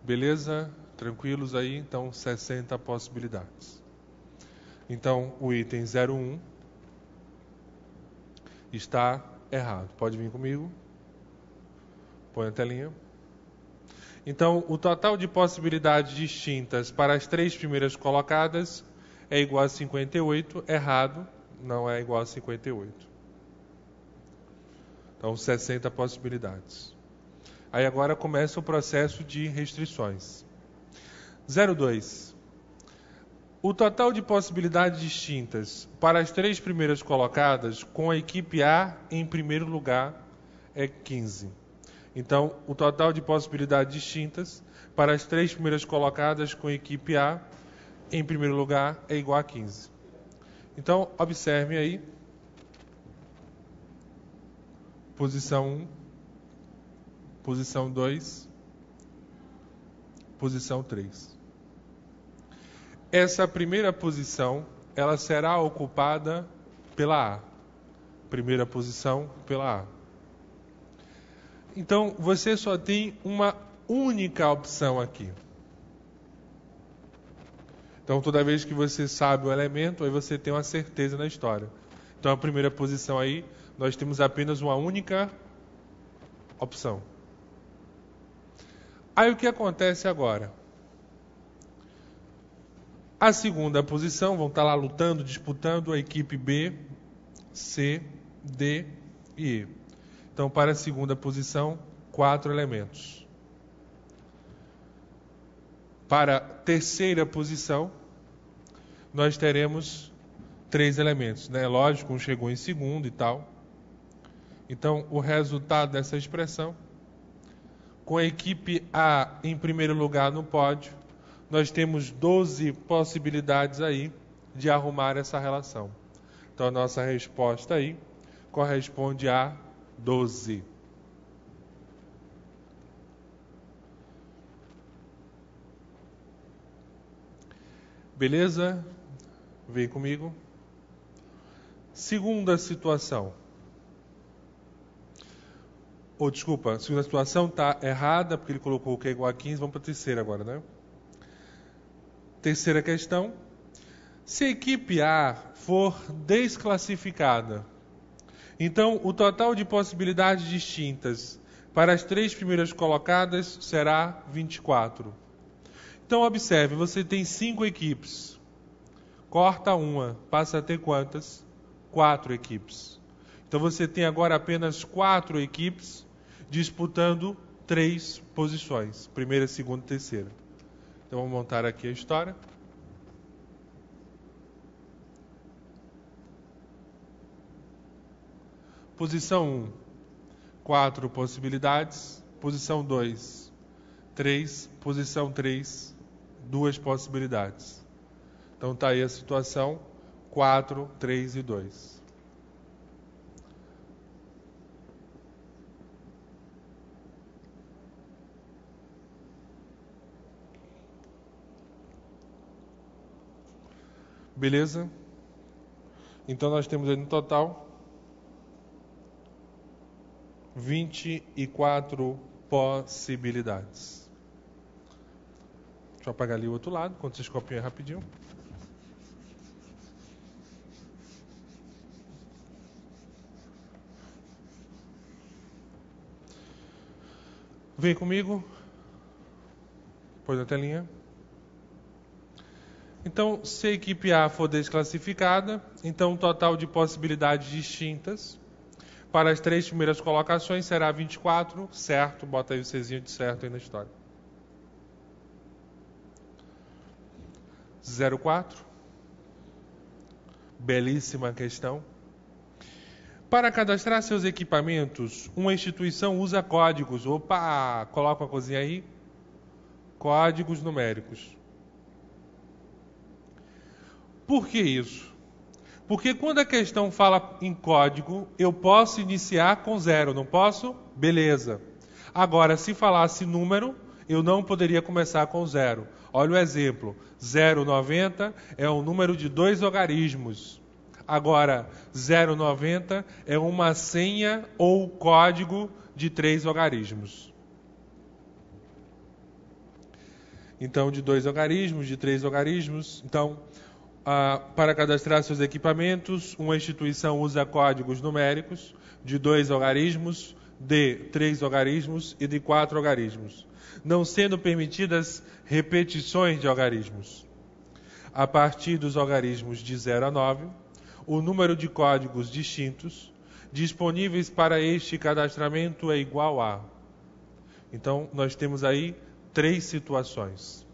Beleza? Tranquilos aí? Então, 60 possibilidades. Então, o item 01 está errado. Pode vir comigo. Põe a telinha. Então, o total de possibilidades distintas para as 3 primeiras colocadas é igual a 58. Errado, não é igual a 58. Então, 60 possibilidades. Aí agora começa o processo de restrições. 02. O total de possibilidades distintas para as 3 primeiras colocadas com a equipe A em primeiro lugar é 15. Então, o total de possibilidades distintas para as 3 primeiras colocadas com a equipe A em primeiro lugar é igual a 15. Então, observe aí. Posição 1. Posição 2, posição 3. Essa primeira posição, ela será ocupada pela A. Primeira posição pela A. Então, você só tem uma única opção aqui. Então, toda vez que você sabe o elemento, aí você tem uma certeza na história. Então, a primeira posição aí, nós temos apenas uma única opção. Aí o que acontece agora? A segunda posição, vão estar lá lutando, disputando a equipe B, C, D e E. Então, para a segunda posição, 4 elementos. Para a terceira posição, nós teremos 3 elementos, né? Lógico, um chegou em segundo e tal. Então, o resultado dessa expressão, com a equipe A em primeiro lugar no pódio, nós temos 12 possibilidades aí de arrumar essa relação. Então, a nossa resposta aí corresponde a 12. Beleza? Vem comigo. Segunda situação. Desculpa, a segunda situação está errada, porque ele colocou o que é igual a 15. Vamos para a terceira agora, né? Terceira questão. Se a equipe A for desclassificada, então o total de possibilidades distintas para as 3 primeiras colocadas será 24. Então, observe, você tem 5 equipes. Corta uma, passa a ter quantas? 4 equipes. Então, você tem agora apenas 4 equipes disputando 3 posições. Primeira, segunda e terceira. Então, vamos montar aqui a história. Posição 1, 4 possibilidades. Posição 2, 3. Posição 3, 2 possibilidades. Então está aí a situação 4, 3 e 2. Beleza? Então nós temos aí no total 24 possibilidades. Deixa eu apagar ali o outro lado, enquanto vocês copiam aí rapidinho. Vem comigo. Põe na telinha. Então, se a equipe A for desclassificada, então o total de possibilidades distintas para as 3 primeiras colocações será 24, certo? Bota aí o Czinho de certo aí na história. 04. Belíssima questão. Para cadastrar seus equipamentos, uma instituição usa códigos. Opa! Coloca uma coisinha aí. Códigos numéricos. Por que isso? Porque quando a questão fala em código, eu posso iniciar com 0, não posso? Beleza. Agora, se falasse número, eu não poderia começar com 0. Olha o exemplo. 0,90 é um número de 2 logaritmos. Agora, 0,90 é uma senha ou código de 3 logaritmos. Então, de 2 logaritmos, de 3 logaritmos. Então, para cadastrar seus equipamentos, uma instituição usa códigos numéricos de 2 logaritmos, de 3 logaritmos e de 4 logaritmos, não sendo permitidas repetições de logaritmos. A partir dos logaritmos de 0 a 9, o número de códigos distintos disponíveis para este cadastramento é igual a... Então, nós temos aí 3 situações.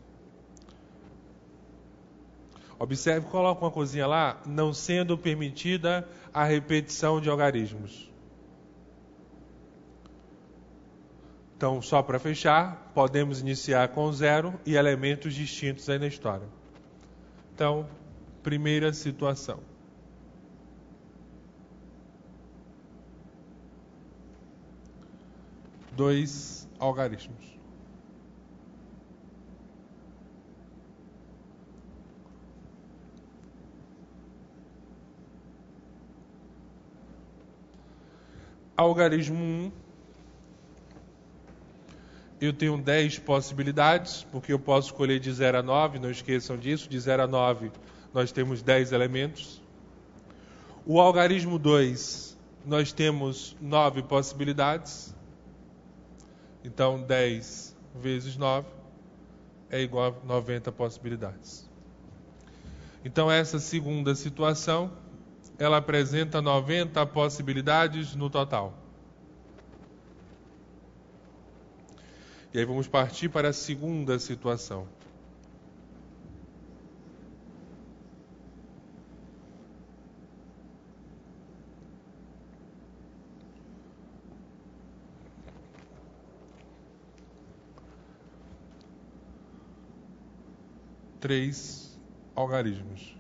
Observe, coloca uma coisinha lá, não sendo permitida a repetição de algarismos. Então, só para fechar, podemos iniciar com 0 e elementos distintos aí na história. Então, primeira situação. Dois algarismos. Algarismo 1, eu tenho 10 possibilidades, porque eu posso escolher de 0 a 9, não esqueçam disso, de 0 a 9 nós temos 10 elementos. O algarismo 2, nós temos 9 possibilidades, então 10 vezes 9 é igual a 90 possibilidades. Então essa segunda situação, ela apresenta 90 possibilidades no total. E aí vamos partir para a segunda situação. Três algarismos.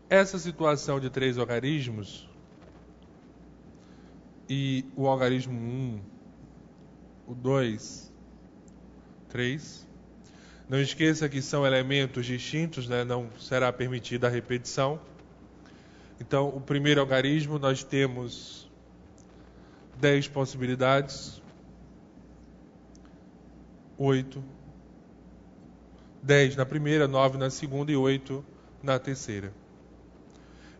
Essa situação de 3 algarismos e o algarismo 1, o 2, 3. Não esqueça que são elementos distintos, né? Não será permitida a repetição. Então, o primeiro algarismo nós temos 10 possibilidades, 8, 10 na primeira, 9 na segunda e 8 na terceira.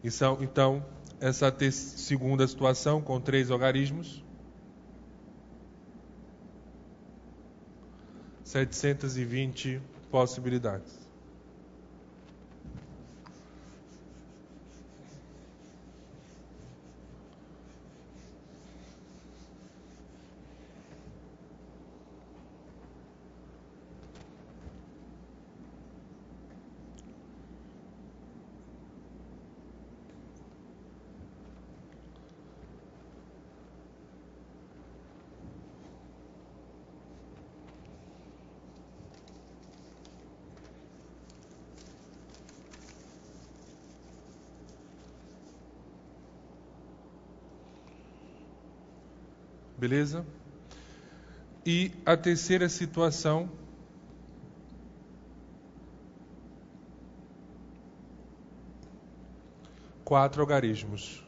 Então, essa segunda situação com 3 algarismos, 720 possibilidades. Beleza? E a terceira situação, quatro algarismos.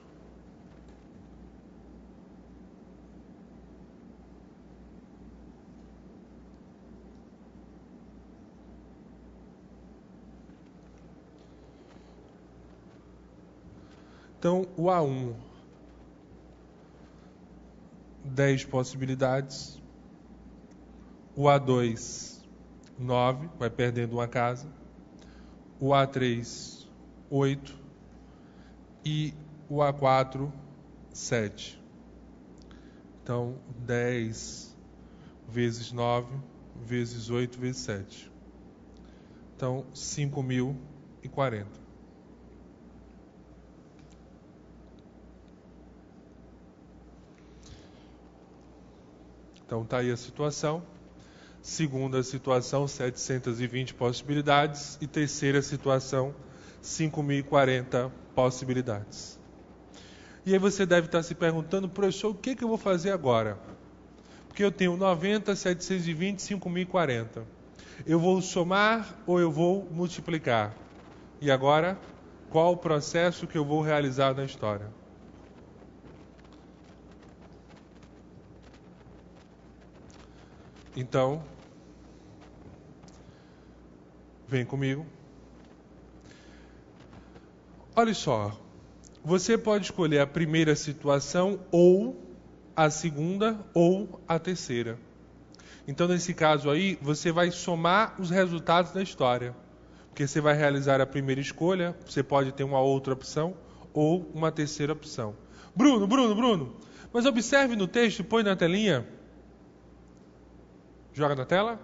Então, o A1, 10 possibilidades. O A2, 9, vai perdendo uma casa. O A3, 8. E o A4, 7. Então, 10 vezes 9, vezes 8, vezes 7. Então, 5.040. Então, está aí a situação. Segunda situação, 720 possibilidades. E terceira situação, 5.040 possibilidades. E aí você deve estar se perguntando, professor, o que eu vou fazer agora? Porque eu tenho 90, 720, 5.040. Eu vou somar ou eu vou multiplicar? E agora, qual o processo que eu vou realizar na história? Então, vem comigo. Olha só, você pode escolher a primeira situação ou a segunda ou a terceira. Então, nesse caso aí, você vai somar os resultados da história. Porque você vai realizar a primeira escolha, você pode ter uma outra opção ou uma terceira opção. Bruno, mas observe no texto e põe na telinha. Joga na tela.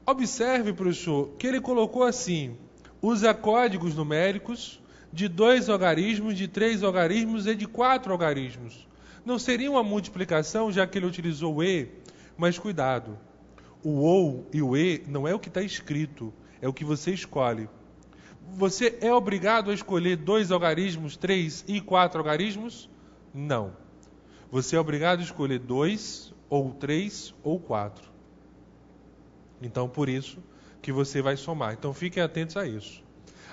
Observe, professor, que ele colocou assim: usa códigos numéricos de 2 algarismos, de 3 algarismos e de 4 algarismos. Não seria uma multiplicação, já que ele utilizou o E, mas cuidado. O OU e o E não é o que está escrito, é o que você escolhe. Você é obrigado a escolher 2 algarismos, 3 e 4 algarismos? Não. Você é obrigado a escolher 2, ou 3, ou 4. Então, por isso que você vai somar. Então, fiquem atentos a isso.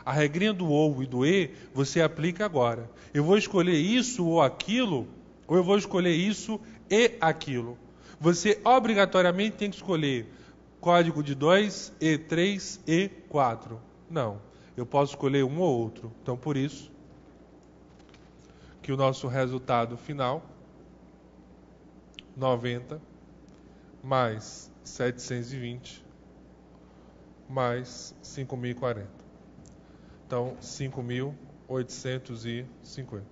A regrinha do OU e do E, você aplica agora. Eu vou escolher isso ou aquilo, ou eu vou escolher isso e aquilo. Você obrigatoriamente tem que escolher código de 2, E3, E4. Não. Eu posso escolher um ou outro. Então, por isso que o nosso resultado final, 90 mais 720 mais 5.040. Então, 5.850.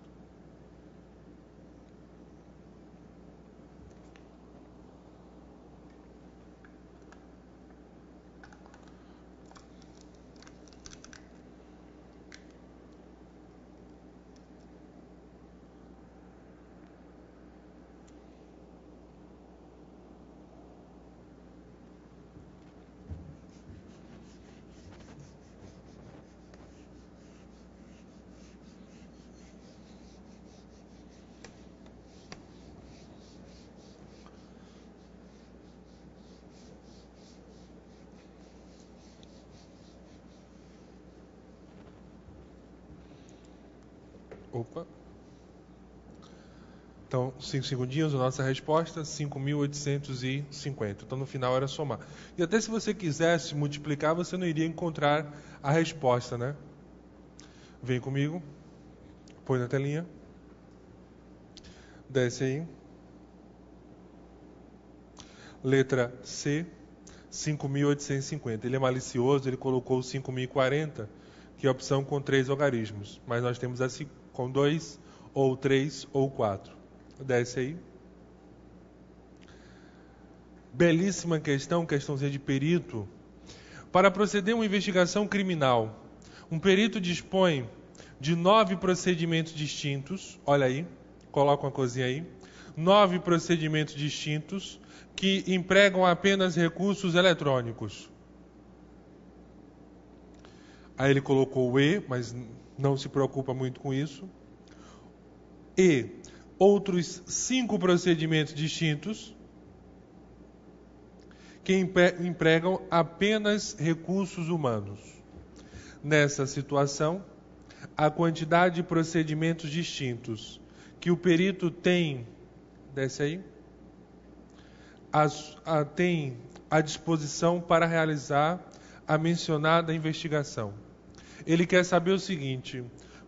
Opa. Então, 5 segundinhos, a nossa resposta, 5.850. Então, no final era somar. E até se você quisesse multiplicar, você não iria encontrar a resposta, né? Vem comigo. Põe na telinha. Desce aí. Letra C, 5.850. Ele é malicioso, ele colocou 5.040, que é a opção com 3 algarismos. Mas nós temos assim com 2, ou 3, ou 4. Desce aí. Belíssima questão, questãozinha de perito. Para proceder a uma investigação criminal, um perito dispõe de 9 procedimentos distintos. Olha aí, coloca uma coisinha aí. 9 procedimentos distintos que empregam apenas recursos eletrônicos. Aí ele colocou o E, mas não se preocupa muito com isso. E outros 5 procedimentos distintos que empregam apenas recursos humanos. Nessa situação, a quantidade de procedimentos distintos que o perito tem, desce aí, tem à disposição para realizar a mencionada investigação. Ele quer saber o seguinte: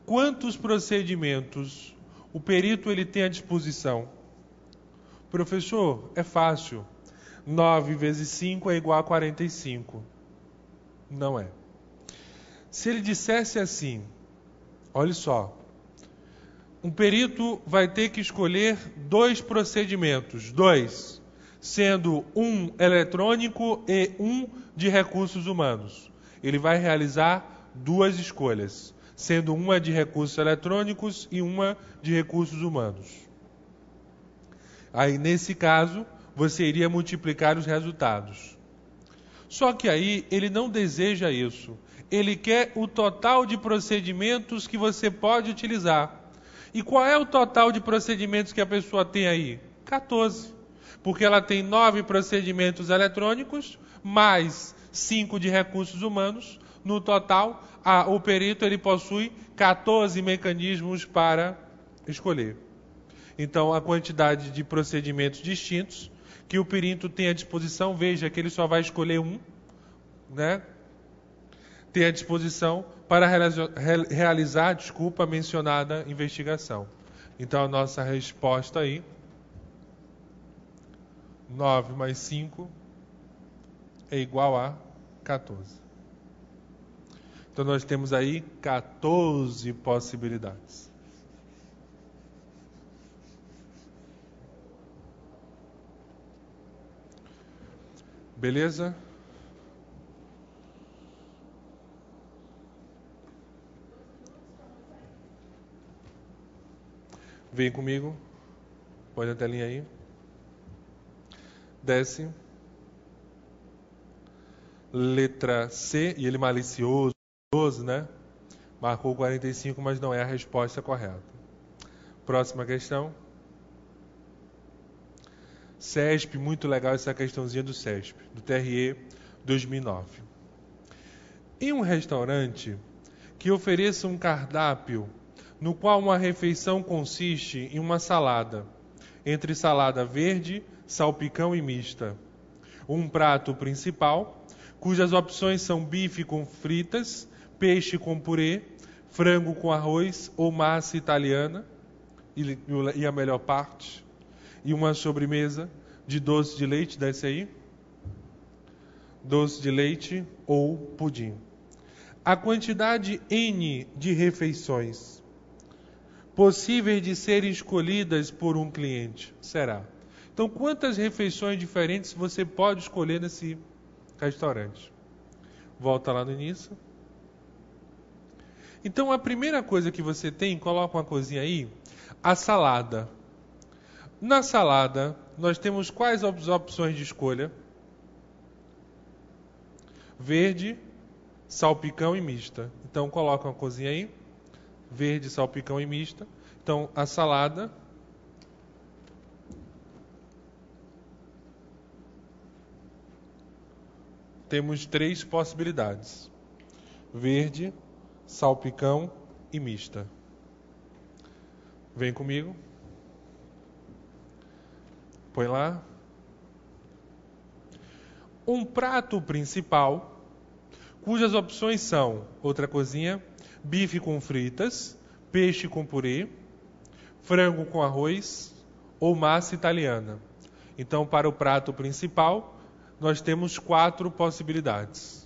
quantos procedimentos o perito ele tem à disposição? Professor, é fácil. 9 vezes 5 é igual a 45. Não é. Se ele dissesse assim, olha só, um perito vai ter que escolher 2 procedimentos, 2, sendo um eletrônico e um de recursos humanos. Ele vai realizar 2 escolhas, sendo uma de recursos eletrônicos e uma de recursos humanos. Aí, nesse caso, você iria multiplicar os resultados. Só que aí ele não deseja isso. Ele quer o total de procedimentos que você pode utilizar. E qual é o total de procedimentos que a pessoa tem aí? 14. Porque ela tem 9 procedimentos eletrônicos, mais 5 de recursos humanos. No total, o perito ele possui 14 mecanismos para escolher. Então, a quantidade de procedimentos distintos que o perito tem à disposição, veja que ele só vai escolher um, né? Tem à disposição para realizar, a mencionada investigação. Então, a nossa resposta aí, 9 mais 5 é igual a 14. Então, nós temos aí 14 possibilidades. Beleza? Vem comigo. Põe na telinha aí. Desce. Letra C, e ele malicioso, né? Marcou 45, mas não é a resposta correta. Próxima questão. CESP, muito legal essa questãozinha do CESP, do TRE 2009. Em um restaurante que ofereça um cardápio no qual uma refeição consiste em uma salada, entre salada verde, salpicão e mista, um prato principal, cujas opções são bife com fritas, peixe com purê, frango com arroz ou massa italiana, e a melhor parte, e uma sobremesa de doce de leite, desce aí, doce de leite ou pudim. A quantidade N de refeições possíveis de serem escolhidas por um cliente será. Então, quantas refeições diferentes você pode escolher nesse restaurante? Volta lá no início. Então, a primeira coisa que você tem, coloca uma coisinha aí, a salada. Na salada, nós temos quais as opções de escolha? Verde, salpicão e mista. Então, coloca uma coisinha aí. Verde, salpicão e mista. Então, a salada. Temos 3 possibilidades. Verde, salpicão e mista. Vem comigo. Põe lá. Um prato principal, cujas opções são, outra coisinha, bife com fritas, peixe com purê, frango com arroz ou massa italiana. Então, para o prato principal, nós temos 4 possibilidades.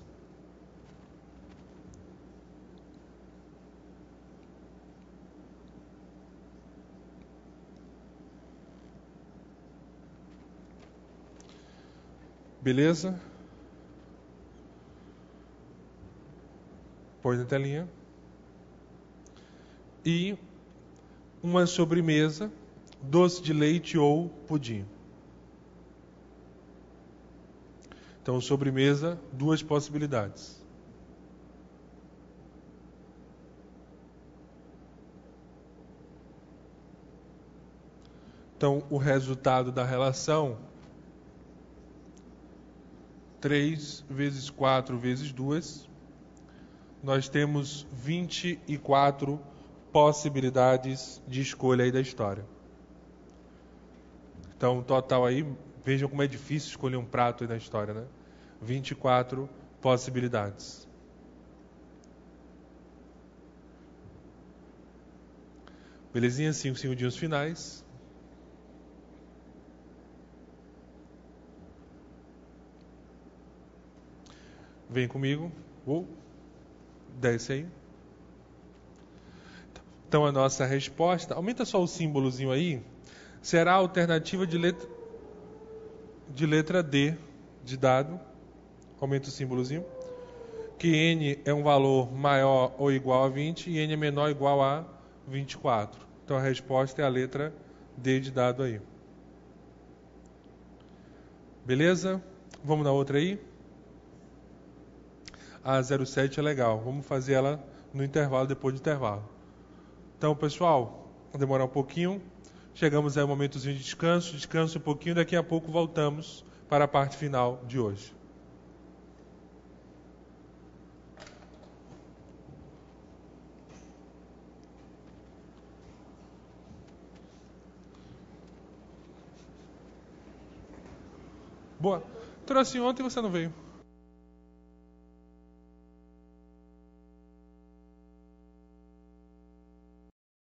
Beleza? Põe na telinha. E uma sobremesa, doce de leite ou pudim. Então, sobremesa, 2 possibilidades. Então, o resultado da relação, 3 vezes 4 vezes 2, nós temos 24 possibilidades de escolha aí da história. Então, total aí, vejam como é difícil escolher um prato aí na história, né? 24 possibilidades. Belezinha? 5 segundinhos finais. Vem comigo. Desce aí. Então, a nossa resposta, aumenta só o símbolozinho aí, será a alternativa de letra D de dado. Aumenta o símbolozinho. Que n é um valor maior ou igual a 20 e n é menor ou igual a 24. Então, a resposta é a letra D de dado aí. Beleza? Vamos na outra aí? A 07 é legal. Vamos fazer ela no intervalo, depois do intervalo. Então, pessoal, vai demorar um pouquinho. Chegamos aí ao momentozinho de descanso. Descansa um pouquinho. Daqui a pouco voltamos para a parte final de hoje. Boa. Trouxe ontem e você não veio.